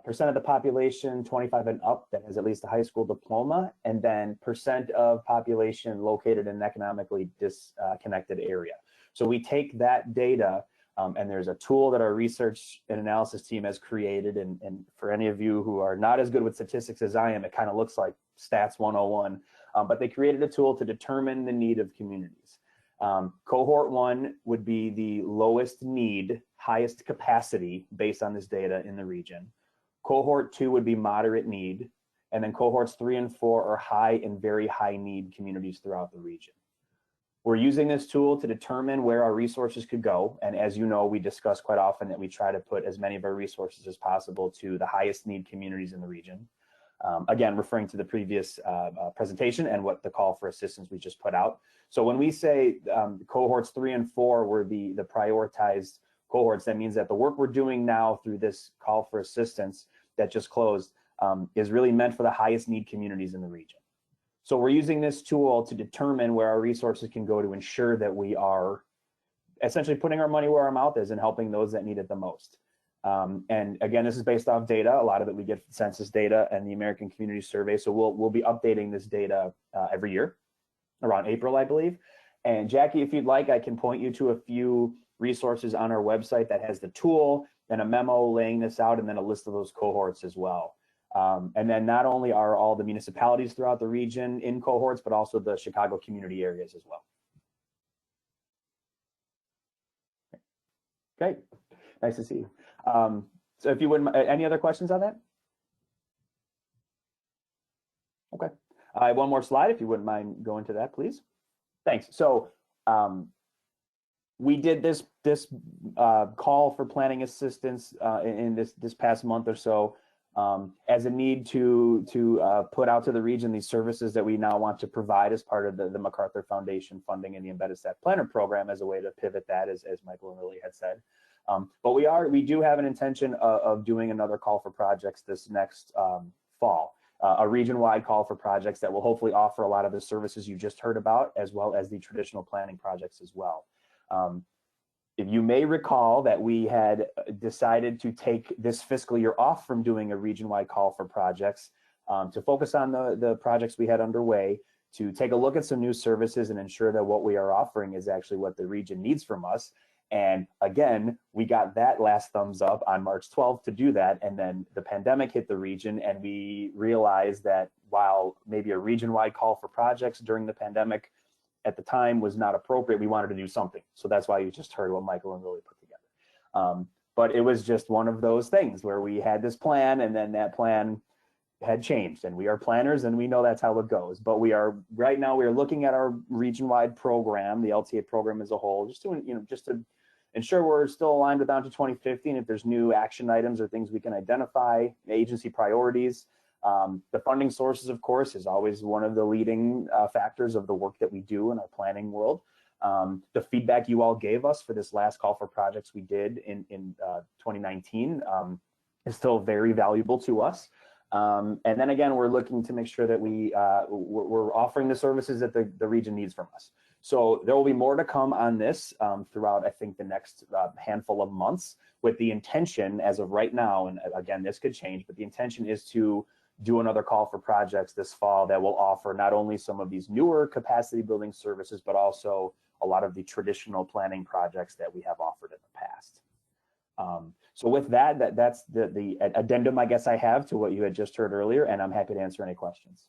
percent of the population 25 and up that has at least a high school diploma, and then percent of population located in an economically disconnected area. So we take that data, and there's a tool that our research and analysis team has created. And for any of you who are not as good with statistics as I am, it kind of looks like Stats 101. But they created a tool to determine the need of communities. Cohort 1 would be the lowest need, highest capacity based on this data in the region. Cohort 2 would be moderate need, and then cohorts 3 and 4 are high and very high need communities throughout the region. We're using this tool to determine where our resources could go, and as you know, we discuss quite often that we try to put as many of our resources as possible to the highest need communities in the region. Again, referring to the previous presentation and what the call for assistance we just put out. So when we say cohorts 3 and 4 were the prioritized cohorts, that means that the work we're doing now through this call for assistance that just closed is really meant for the highest need communities in the region. So we're using this tool to determine where our resources can go to ensure that we are essentially putting our money where our mouth is and helping those that need it the most. And again, this is based off data. A lot of it we get from census data and the American Community Survey. So we'll be updating this data every year around April, I believe. And Jackie, if you'd like, I can point you to a few resources on our website that has the tool and a memo laying this out, and then a list of those cohorts as well. And then not only are all the municipalities throughout the region in cohorts, but also the Chicago community areas as well. Okay, nice to see you. So if you wouldn't, any other questions on that? Okay, I have one more slide if you wouldn't mind going to that, please. Thanks. So we did this call for planning assistance in this past month or so as a need to put out to the region these services that we now want to provide as part of the MacArthur Foundation funding and the Embedded Staff Planner program as a way to pivot that, as Michael and Lily had said. But we do have an intention of doing another call for projects this next fall, a region-wide call for projects that will hopefully offer a lot of the services you just heard about, as well as the traditional planning projects as well. If you may recall that we had decided to take this fiscal year off from doing a region-wide call for projects to focus on the projects we had underway, to take a look at some new services and ensure that what we are offering is actually what the region needs from us. And again, we got that last thumbs up on March 12th to do that. And then the pandemic hit the region, and we realized that while maybe a region-wide call for projects during the pandemic at the time was not appropriate, we wanted to do something. So that's why you just heard what Michael and Lily put together. But it was just one of those things where we had this plan, and then that plan had changed, and we are planners and we know that's how it goes. But right now we are looking at our region-wide program, the LTA program as a whole, just to ensure we're still aligned with down to 2050, and if there's new action items or things we can identify, agency priorities. The funding sources, of course, is always one of the leading factors of the work that we do in our planning world. The feedback you all gave us for this last call for projects we did in 2019 is still very valuable to us. And then again, we're looking to make sure that we're offering the services that the region needs from us. So there will be more to come on this throughout, I think, the next handful of months, with the intention as of right now, and again, this could change, but the intention is to do another call for projects this fall that will offer not only some of these newer capacity building services, but also a lot of the traditional planning projects that we have offered in the past. So with that's the addendum, I guess, I have to what you had just heard earlier, and I'm happy to answer any questions.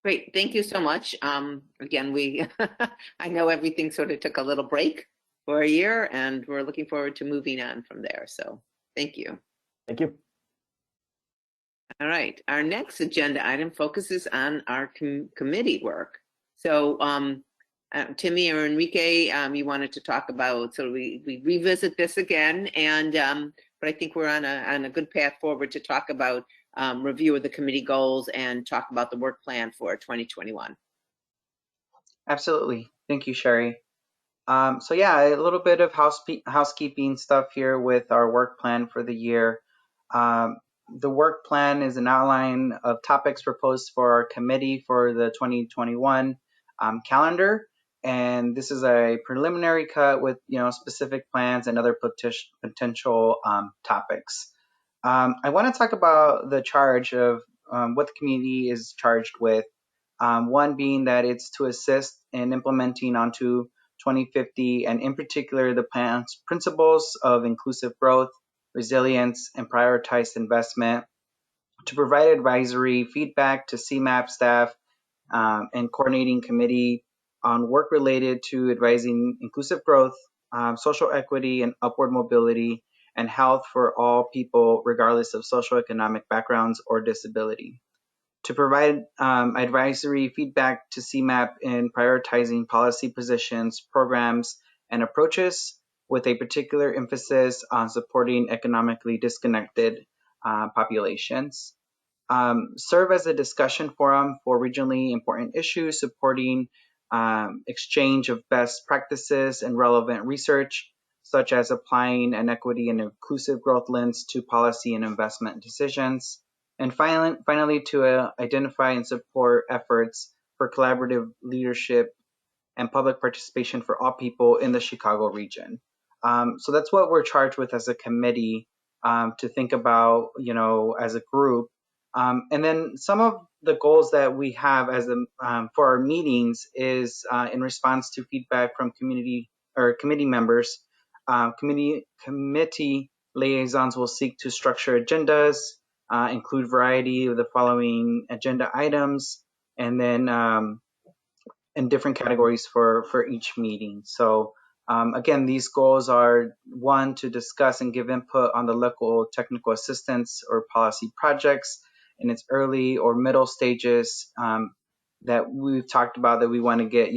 Great, thank you so much. Again, I know everything sort of took a little break for a year, and we're looking forward to moving on from there. So thank you. Thank you. All right, our next agenda item focuses on our committee work. So Timmy or Enrique, you wanted to talk about, so we revisit this again, and but I think we're on a good path forward to talk about review of the committee goals and talk about the work plan for 2021. Absolutely. Thank you, Sherry. So yeah, a little bit of housekeeping stuff here with our work plan for the year. The work plan is an outline of topics proposed for our committee for the 2021 calendar. And this is a preliminary cut with specific plans and other potential topics. I want to talk about the charge of what the community is charged with. One being that it's to assist in implementing onto 2050, and in particular the plan's principles of inclusive growth, resilience, and prioritized investment, to provide advisory feedback to CMAP staff and coordinating committee on work related to advising inclusive growth, social equity, and upward mobility, and health for all people regardless of socioeconomic backgrounds or disability. To provide advisory feedback to CMAP in prioritizing policy positions, programs, and approaches with a particular emphasis on supporting economically disconnected populations. Serve as a discussion forum for regionally important issues, supporting exchange of best practices and relevant research, such as applying an equity and inclusive growth lens to policy and investment decisions. And finally, to identify and support efforts for collaborative leadership and public participation for all people in the Chicago region. So that's what we're charged with as a committee to think about, as a group. And then some of the goals that we have as for our meetings is in response to feedback from community or committee members. Committee liaisons will seek to structure agendas, include variety of the following agenda items, and then in different categories for each meeting. So again, these goals are: one, to discuss and give input on the local technical assistance or policy projects in its early or middle stages that we've talked about, that we want to get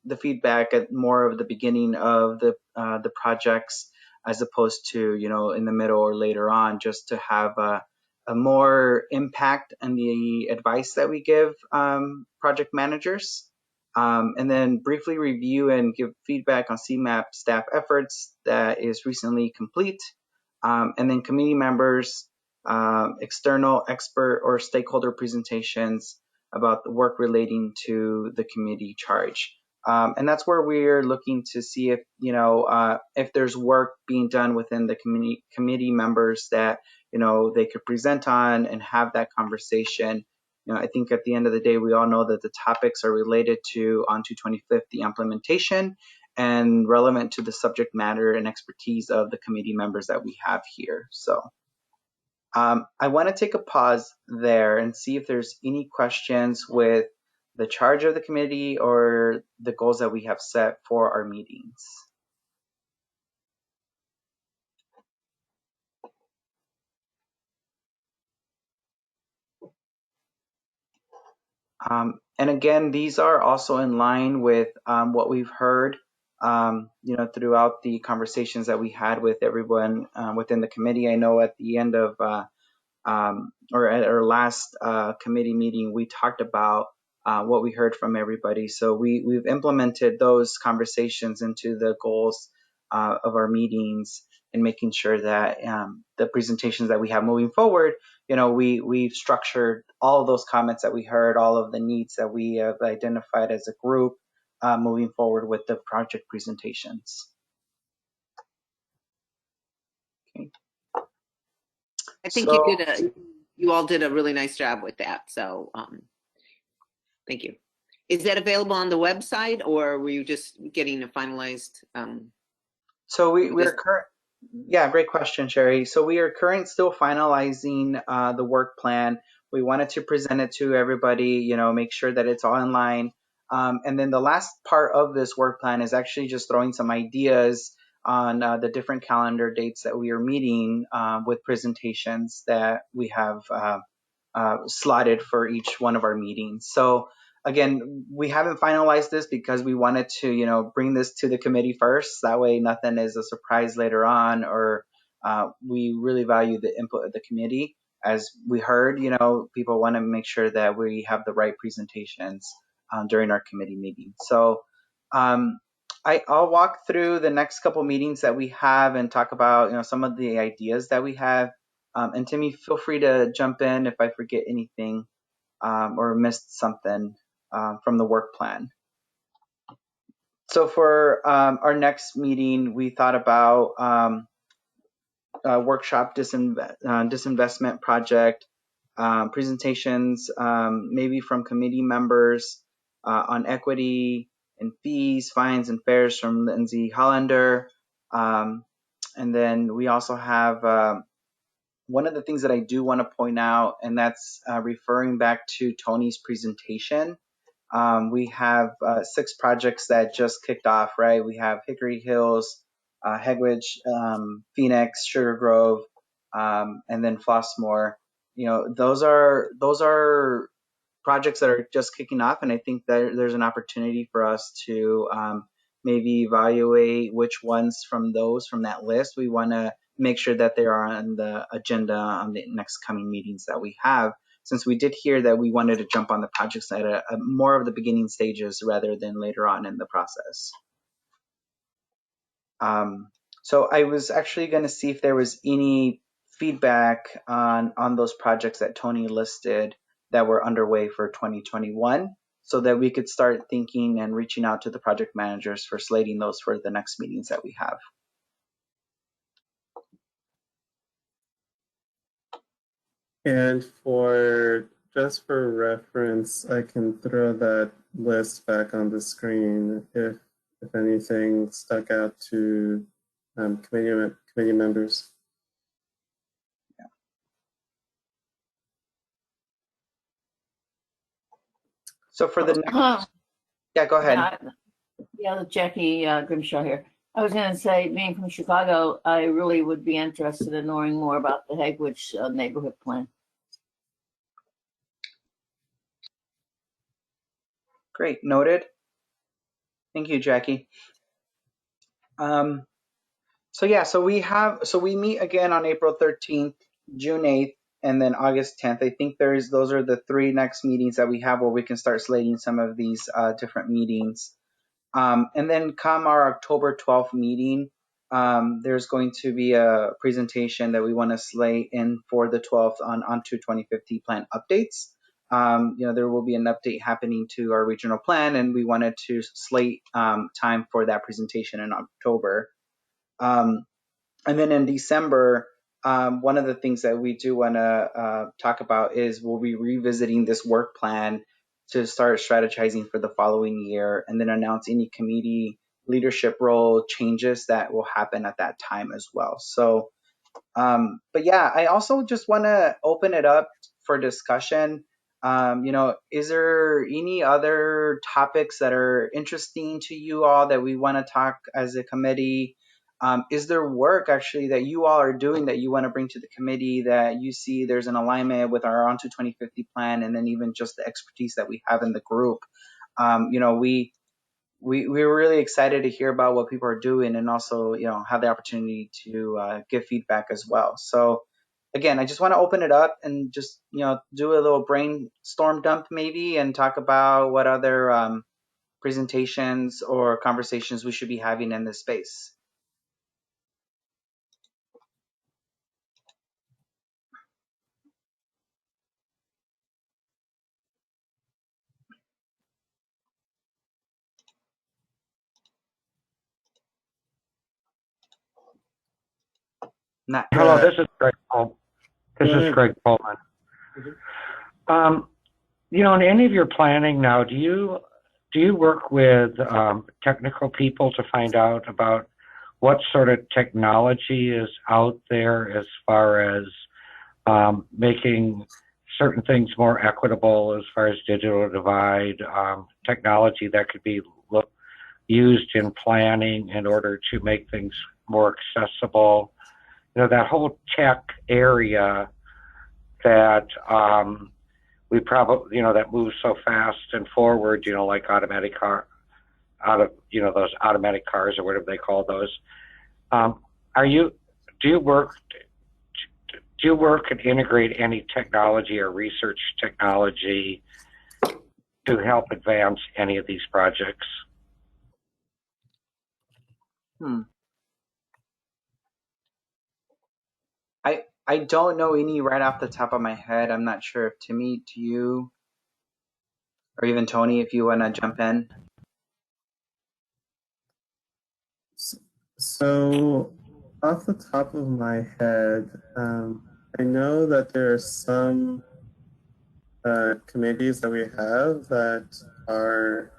the feedback at more of the beginning of the projects, as opposed to in the middle or later on, just to have a more impact on the advice that we give project managers. And then briefly review and give feedback on CMAP staff efforts that is recently complete. And then committee members, external expert or stakeholder presentations about the work relating to the committee charge. And that's where we're looking to see if there's work being done within the committee members that they could present on and have that conversation. I think at the end of the day, we all know that the topics are related to Onto 2050 implementation and relevant to the subject matter and expertise of the committee members that we have here. So I want to take a pause there and see if there's any questions with the charge of the committee or the goals that we have set for our meetings. And again, these are also in line with what we've heard, throughout the conversations that we had with everyone within the committee. I know at the end of, or at our last committee meeting, we talked about what we heard from everybody. So we've implemented those conversations into the goals of our meetings, and making sure that the presentations that we have moving forward, we've structured all of those comments that we heard, all of the needs that we have identified as a group, moving forward with the project presentations. Okay. I think you all did a really nice job with that. So thank you. Is that available on the website, or were you just getting a finalized? So we're current. Yeah, great question, Sherry. So we are still finalizing the work plan. We wanted to present it to everybody, make sure that it's all in line. And then the last part of this work plan is actually just throwing some ideas on the different calendar dates that we are meeting with presentations that we have slotted for each one of our meetings. So again, we haven't finalized this because we wanted to, bring this to the committee first. That way nothing is a surprise later on, or we really value the input of the committee. As we heard, people want to make sure that we have the right presentations during our committee meeting. So I'll walk through the next couple meetings that we have and talk about, some of the ideas that we have. And Timmy, feel free to jump in if I forget anything or missed something from the work plan. So for our next meeting, we thought about workshop disinvestment project, presentations maybe from committee members on equity and fees, fines, and fares from Lindsay Hollander. And then we also have one of the things that I do want to point out, and that's referring back to Tony's presentation. We have 6 projects that just kicked off, right? We have Hickory Hills, Hegwidge, Phoenix, Sugar Grove, and then Flossmoor. Those are projects that are just kicking off, and I think that there's an opportunity for us to maybe evaluate which ones from that list we want to make sure that they are on the agenda on the next coming meetings that we have, since we did hear that we wanted to jump on the projects at a more of the beginning stages rather than later on in the process. So I was actually going to see if there was any feedback on those projects that Tony listed that were underway for 2021, so that we could start thinking and reaching out to the project managers for slating those for the next meetings that we have. And just for reference, I can throw that list back on the screen if anything stuck out to committee members. Yeah. So for the next, yeah, go ahead. Yeah, Jackie Grimshaw here. I was going to say, being from Chicago, I really would be interested in knowing more about the Hegwidge neighborhood plan. Great, noted. Thank you, Jackie. So we meet again on April 13th, June 8th, and then August 10th. I think those are the 3 next meetings that we have where we can start slating some of these different meetings. And then come our October 12th meeting, there's going to be a presentation that we want to slate in for the 12th onto 2050 plan updates. There will be an update happening to our regional plan, and we wanted to slate time for that presentation in October. And then in December, one of the things that we do want to talk about is we'll be revisiting this work plan to start strategizing for the following year, and then announce any committee leadership role changes that will happen at that time as well. So, but yeah, I also just want to open it up for discussion. Is there any other topics that are interesting to you all that we want to talk as a committee? Is there work actually that you all are doing that you want to bring to the committee that you see there's an alignment with our Onto 2050 plan, and then even just the expertise that we have in the group? We're really excited to hear about what people are doing, and also have the opportunity to give feedback as well. So again, I just want to open it up and just do a little brainstorm dump maybe, and talk about what other presentations or conversations we should be having in this space. Hello, this is Greg Paul. This is Greg Pullman. In any of your planning now, do you work with technical people to find out about what sort of technology is out there as far as making certain things more equitable as far as digital divide, technology that could be used in planning in order to make things more accessible. You know, that whole tech area that we probably, you know, that moves so fast and forward, you know, like those automatic cars or whatever they call those. Do you work and integrate any technology or research technology to help advance any of these projects? I don't know any right off the top of my head. I'm not sure if Timmy, to you, or even Tony, if you want to jump in. So, off the top of my head, I know that there are some committees that we have that are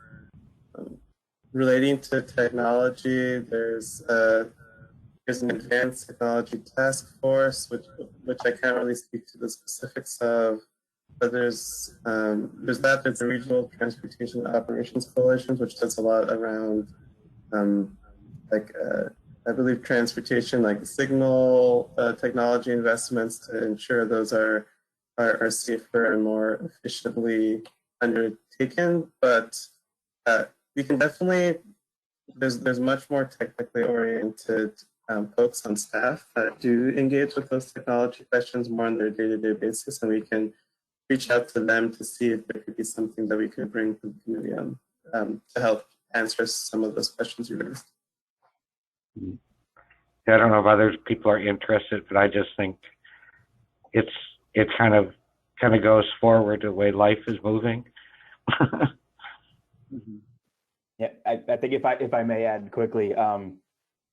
relating to technology. There's an advanced technology task force, which I can't really speak to the specifics of. But there's the Regional Transportation Operations Coalition, which does a lot around I believe transportation, like signal technology investments to ensure those are safer and more efficiently undertaken. But we can definitely, there's much more technically oriented folks on staff that do engage with those technology questions more on their day-to-day basis, and we can reach out to them to see if there could be something that we could bring to the community on to help answer some of those questions you raised. I don't know if other people are interested, but I just think it kind of goes forward the way life is moving. Yeah, I think if I may add quickly,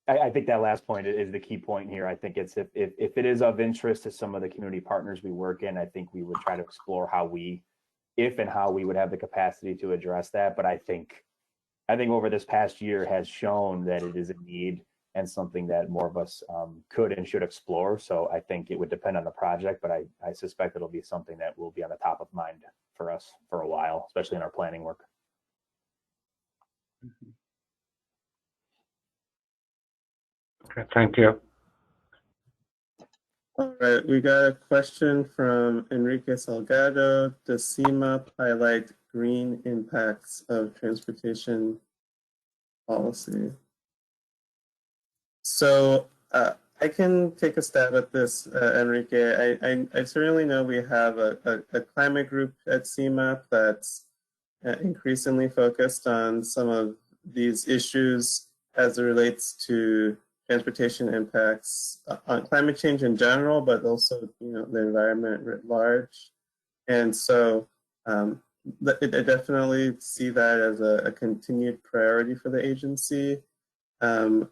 I think that last point is the key point here. I think it's if it is of interest to some of the community partners we work in, I think we would try to explore how we would have the capacity to address that. But I think over this past year has shown that it is a need and something that more of us could and should explore. So I think it would depend on the project, but I suspect it'll be something that will be on the top of mind for us for a while, especially in our planning work. Okay, thank you. All right, we got a question from Enrique Salgado. Does CMAP highlight green impacts of transportation policy? So I can take a stab at this, Enrique. I certainly know we have a climate group at CMAP that's increasingly focused on some of these issues as it relates to transportation impacts on climate change in general, but also the environment writ large. And so I definitely see that as a continued priority for the agency.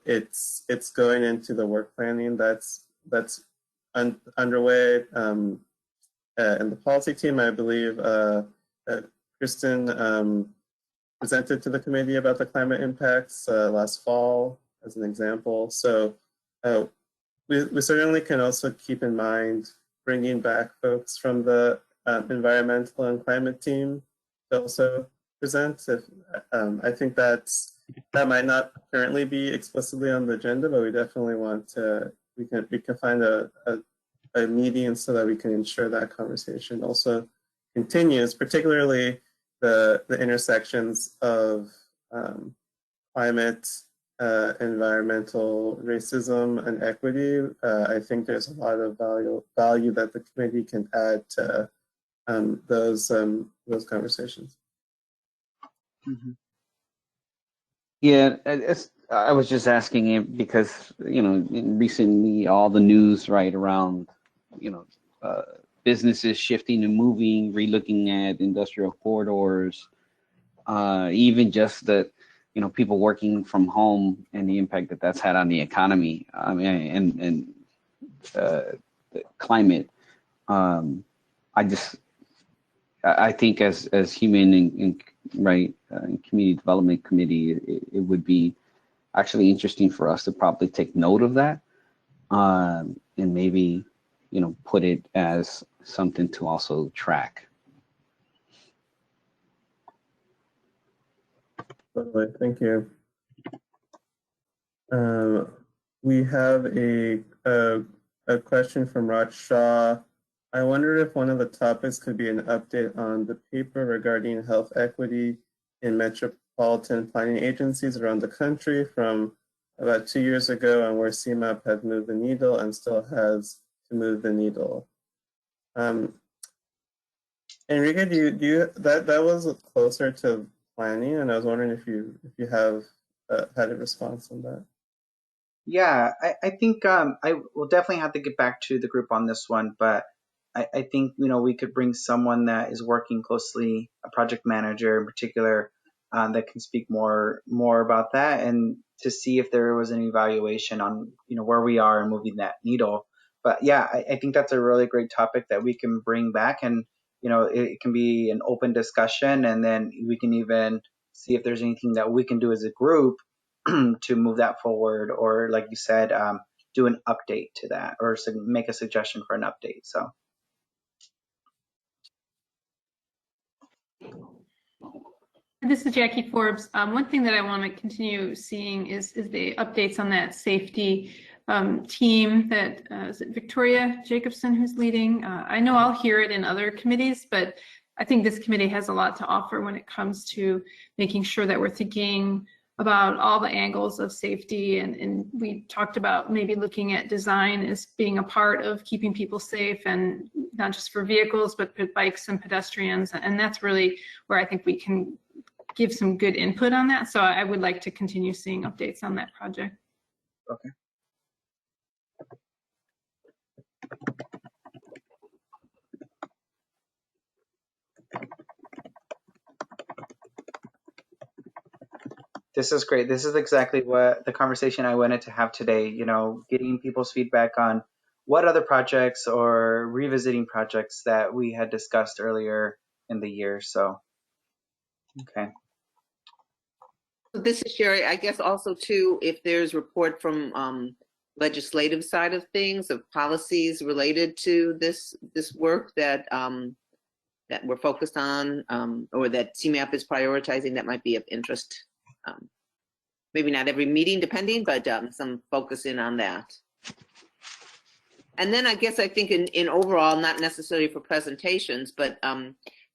It's going into the work planning that's underway, and the policy team, I believe, Kristen presented to the committee about the climate impacts last fall as an example. So we certainly can also keep in mind bringing back folks from the environmental and climate team to also present. I think that might not currently be explicitly on the agenda, but we definitely want to, we can find a medium so that we can ensure that conversation also continues, particularly the intersections of climate, environmental racism, and equity. I think there's a lot of value that the committee can add to those conversations. Mm-hmm. Yeah, I was just asking it because, recently all the news right around, businesses shifting and moving, relooking at industrial corridors, even just the, people working from home and the impact that that's had on the economy, and the climate. I think as human and community development committee, it would be actually interesting for us to probably take note of that, and maybe put it as something to also track. Lovely, thank you. We have a question from Raj Shah. I wonder if one of the topics could be an update on the paper regarding health equity in metropolitan planning agencies around the country from about 2 years ago, and where CMAP has moved the needle and still has to move the needle. Enrique, do you that was closer to planning, and I was wondering if you have had a response on that. Yeah, I think I will definitely have to get back to the group on this one, but I think we could bring someone that is working closely, a project manager in particular, that can speak more about that, and to see if there was an evaluation on where we are in moving that needle. But yeah, I think that's a really great topic that we can bring back, and it can be an open discussion, and then we can even see if there's anything that we can do as a group to move that forward, or like you said, do an update to that, or make a suggestion for an update. So. This is Jackie Forbes. One thing that I want to continue seeing is the updates on that safety team that is it Victoria Jacobson who's leading. I know I'll hear it in other committees, but I think this committee has a lot to offer when it comes to making sure that we're thinking about all the angles of safety, and we talked about maybe looking at design as being a part of keeping people safe, and not just for vehicles but for bikes and pedestrians, and that's really where I think we can give some good input on that. So I would like to continue seeing updates on that project. Okay. This is great. This is exactly what the conversation I wanted to have today, getting people's feedback on what other projects or revisiting projects that we had discussed earlier in the year. So, okay. This is Sherry. I guess also too, if there's report from legislative side of things, of policies related to this work that that we're focused on, or that CMAP is prioritizing, that might be of interest. Maybe not every meeting, depending, but some focus in on that. And then I think in overall, not necessarily for presentations, but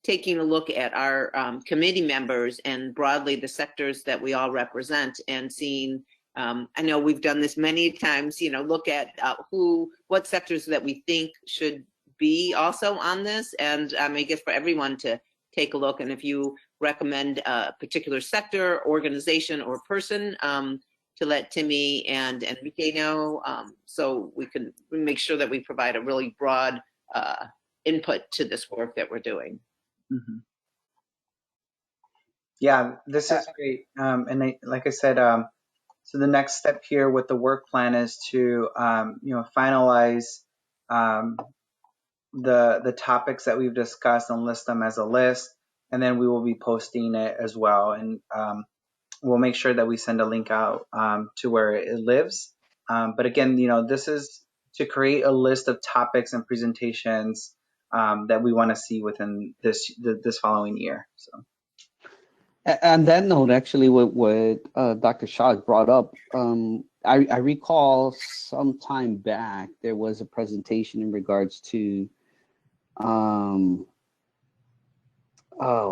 taking a look at our committee members and broadly the sectors that we all represent, and seeing, I know we've done this many times, look at what sectors that we think should be also on this. And I guess for everyone to take a look, and if you recommend a particular sector, organization, or person, to let Timmy and Enrique know, so we can make sure that we provide a really broad input to this work that we're doing. Mm-hmm. Yeah, this is great. And like I said, so the next step here with the work plan is to finalize the topics that we've discussed and list them as a list, and then we will be posting it as well, and we'll make sure that we send a link out to where it lives. But again, this is to create a list of topics and presentations that we want to see within this following year. So. On that note, actually, what Dr. Shah brought up, I recall some time back there was a presentation in regards to, oh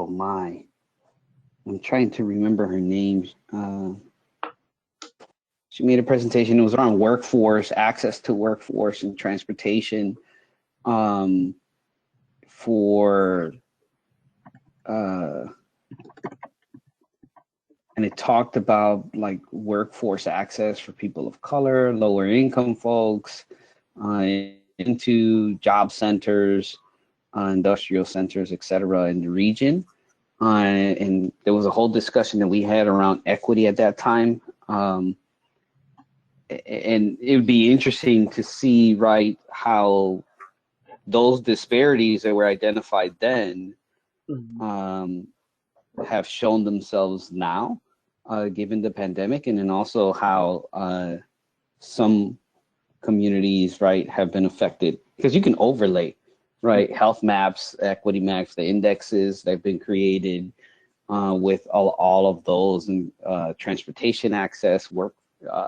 my, I'm trying to remember her name. She made a presentation. It was around workforce, access to workforce and transportation, for and it talked about like workforce access for people of color, lower income folks, into job centers, industrial centers, et cetera, in the region. And there was a whole discussion that we had around equity at that time. And it would be interesting to see, right, how those disparities that were identified then have shown themselves now, given the pandemic, and then also how some communities, right, have been affected, because you can overlay, right, health maps, equity maps, the indexes that have been created with all of those, and transportation access, work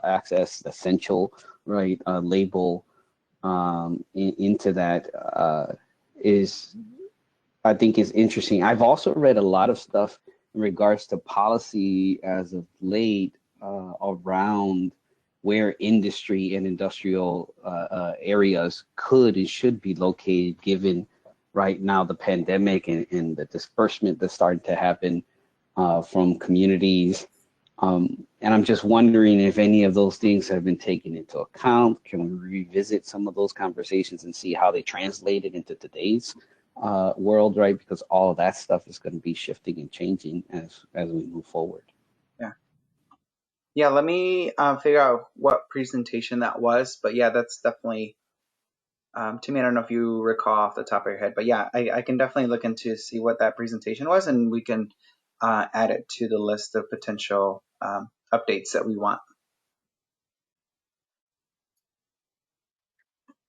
access, essential, right, label into that is, I think, is interesting. I've also read a lot of stuff in regards to policy as of late around where industry and industrial areas could and should be located, given right now the pandemic and the disbursement that's starting to happen from communities. And I'm just wondering if any of those things have been taken into account. Can we revisit some of those conversations and see how they translated into today's world, right? Because all of that stuff is going to be shifting and changing as we move forward. Yeah, let me figure out what presentation that was. But yeah, that's definitely, Timmy, I don't know if you recall off the top of your head, but yeah, I can definitely look into see what that presentation was, and we can add it to the list of potential updates that we want.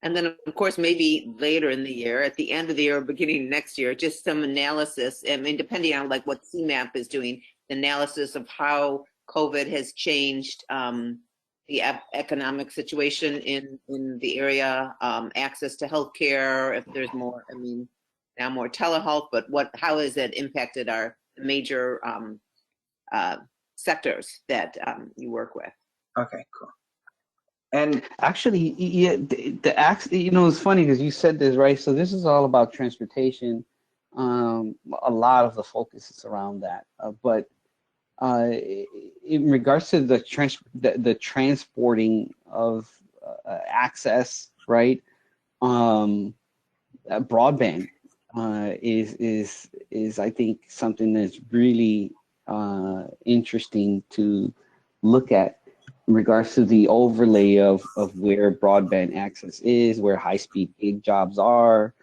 And then, of course, maybe later in the year, at the end of the year or beginning next year, just some analysis. I mean, depending on like what CMAP is doing, the analysis of how COVID has changed the economic situation in the area, access to healthcare, if there's more, I mean, now more telehealth, but how has it impacted our major sectors that you work with? Okay, cool. And actually, yeah, it's funny because you said this, right? So this is all about transportation. A lot of the focus is around that, but in regards to the transporting of access, right? Broadband is I think something that's really interesting to look at in regards to the overlay of where broadband access is, where high-speed gig jobs are,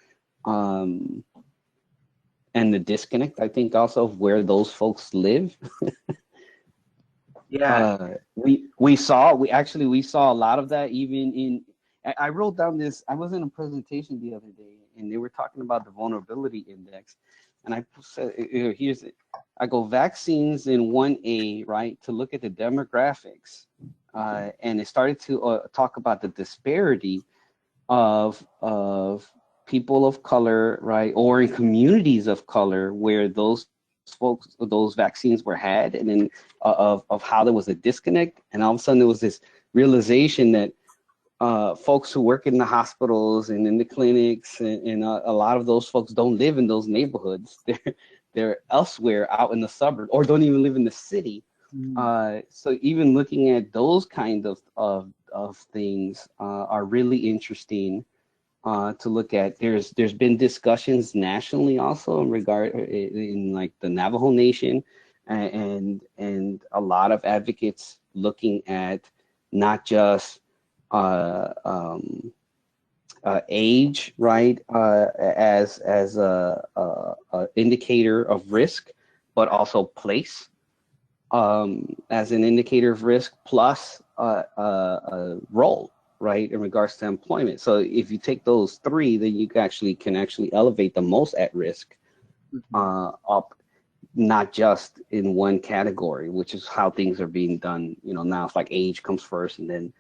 and the disconnect, I think, also of where those folks live. Yeah. We saw a lot of that even in, I wrote down this, I was in a presentation the other day and they were talking about the vulnerability index. And I said, here's it. I go vaccines in 1A, right, to look at the demographics. And it started to talk about the disparity of people of color, right, or in communities of color where those folks, those vaccines were had, and then of how there was a disconnect. And all of a sudden there was this realization that folks who work in the hospitals and in the clinics and a lot of those folks don't live in those neighborhoods. They're elsewhere out in the suburbs or don't even live in the city. So even looking at those kind of things are really interesting to look at. There's been discussions nationally also in like the Navajo Nation and a lot of advocates looking at not just age, right, as a indicator of risk, but also place as an indicator of risk, plus a role, right, in regards to employment. So if you take those three, then you can actually elevate the most at risk up, not just in one category, which is how things are being done. You know, now it's like age comes first, and then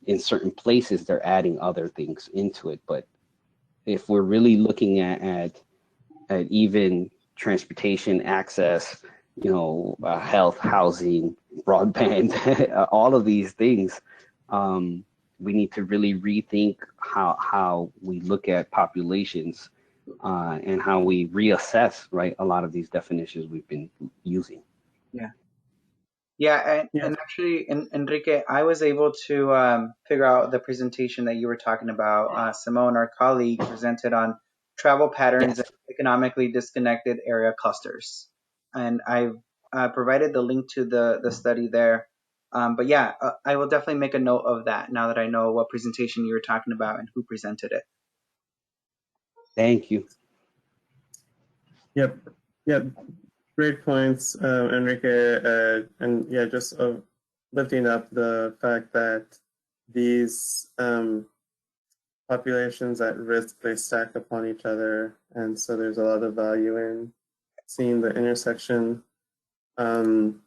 in certain places they're adding other things into it. But if we're really looking at even transportation access, you know, health, housing, broadband, all of these things, we need to really rethink how we look at populations and how we reassess, right, a lot of these definitions we've been using. Yeah, and actually, Enrique, I was able to figure out the presentation that you were talking about. Simone, our colleague, presented on travel patterns in economically disconnected area clusters. And I've provided the link to the study there. But yeah, I will definitely make a note of that now that I know what presentation you were talking about and who presented it. Thank you. Yep. Great points, Enrique. And yeah, just lifting up the fact that these populations at risk, they stack upon each other. And so there's a lot of value in seeing the intersection. And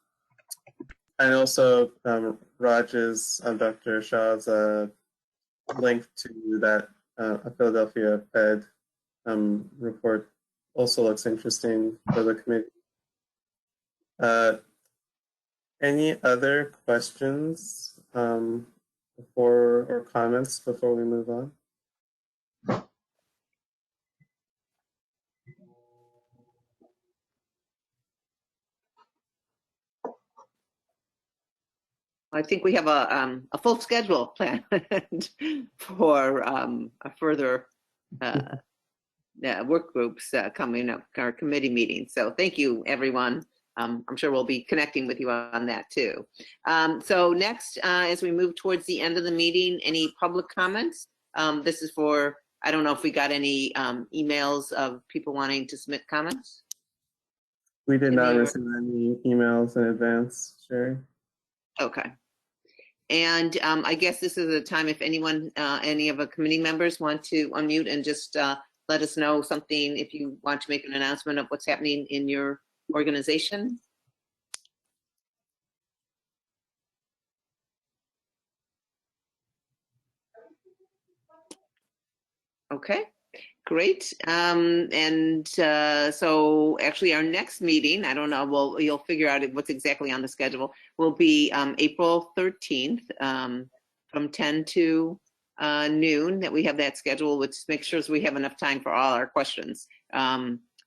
also Raj's, Dr. Shah's link to that Philadelphia Fed report also looks interesting for the committee. Any other questions or comments before we move on? I think we have a full schedule planned for a further work groups coming up, our committee meetings. So thank you, everyone. I'm sure we'll be connecting with you on that too. So next, as we move towards the end of the meeting, any public comments? This is for, I don't know if we got any emails of people wanting to submit comments. We did not receive any emails in advance, Sherry. Okay. And I guess this is a time if anyone, any of the committee members want to unmute and just let us know something if you want to make an announcement of what's happening in your organization. Okay, great. So actually our next meeting, I don't know, you'll figure out what's exactly on the schedule, will be April 13th from 10 to noon, that we have that schedule, which makes sure we have enough time for all our questions.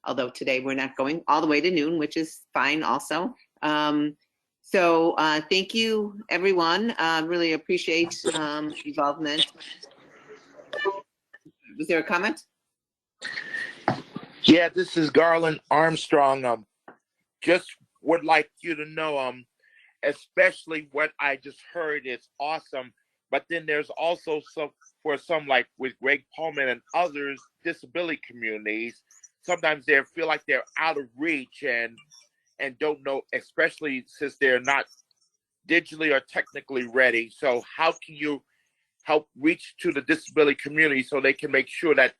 Although today we're not going all the way to noon, which is fine also. So thank you, everyone. Really appreciate involvement. Was there a comment? Yeah, this is Garland Armstrong. Just would like you to know, especially what I just heard is awesome. But then there's also some like with Greg Pullman and others, disability communities, sometimes they feel like they're out of reach and don't know, especially since they're not digitally or technically ready. So how can you help reach to the disability community so they can make sure that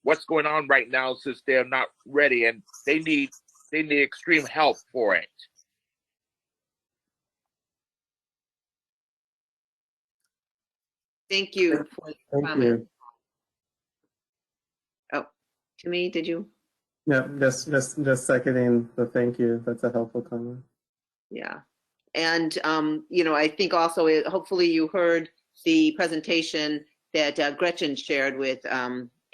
what's going on right now, since they're not ready and they need extreme help for it? Thank you for the comment. Oh, to me, did you? Yeah, just seconding the thank you. That's a helpful comment. Yeah. And, I think also, hopefully you heard the presentation that Gretchen shared with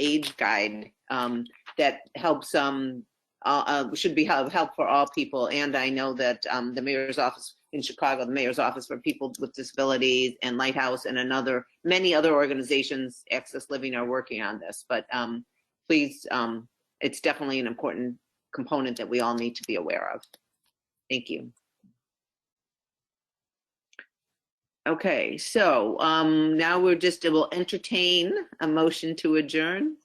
Age Guide that helps, should be help for all people. And I know that the mayor's office in Chicago, the mayor's office for people with disabilities, and Lighthouse and many other organizations, Access Living, are working on this. But please, it's definitely an important component that we all need to be aware of. Thank you. Okay, so now we'll entertain a motion to adjourn.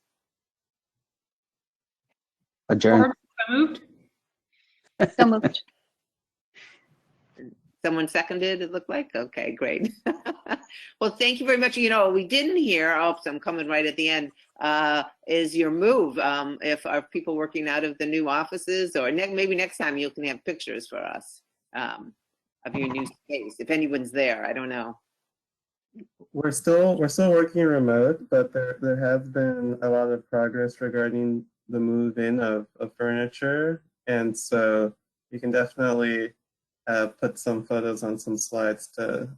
Adjourn. So moved. So moved. Someone seconded, it looked like? Okay, great. Well, thank you very much. We didn't hear, so I'm coming right at the end, is your move. If are people working out of the new offices, or maybe next time you can have pictures for us of your new space, if anyone's there. I don't know. We're still working remote, but there has been a lot of progress regarding the move-in of furniture, and so you can definitely put some photos on some slides to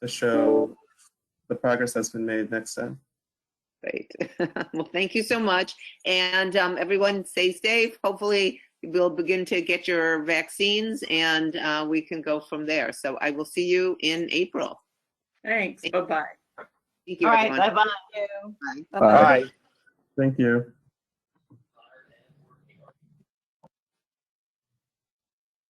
show the progress that's been made next time. Great. Well, thank you so much, and everyone stay safe. Hopefully we'll begin to get your vaccines, and we can go from there. So I will see you in April. Thanks. Bye-bye. Thank you, All right. everyone. Bye-bye. Bye. Bye. Thank you.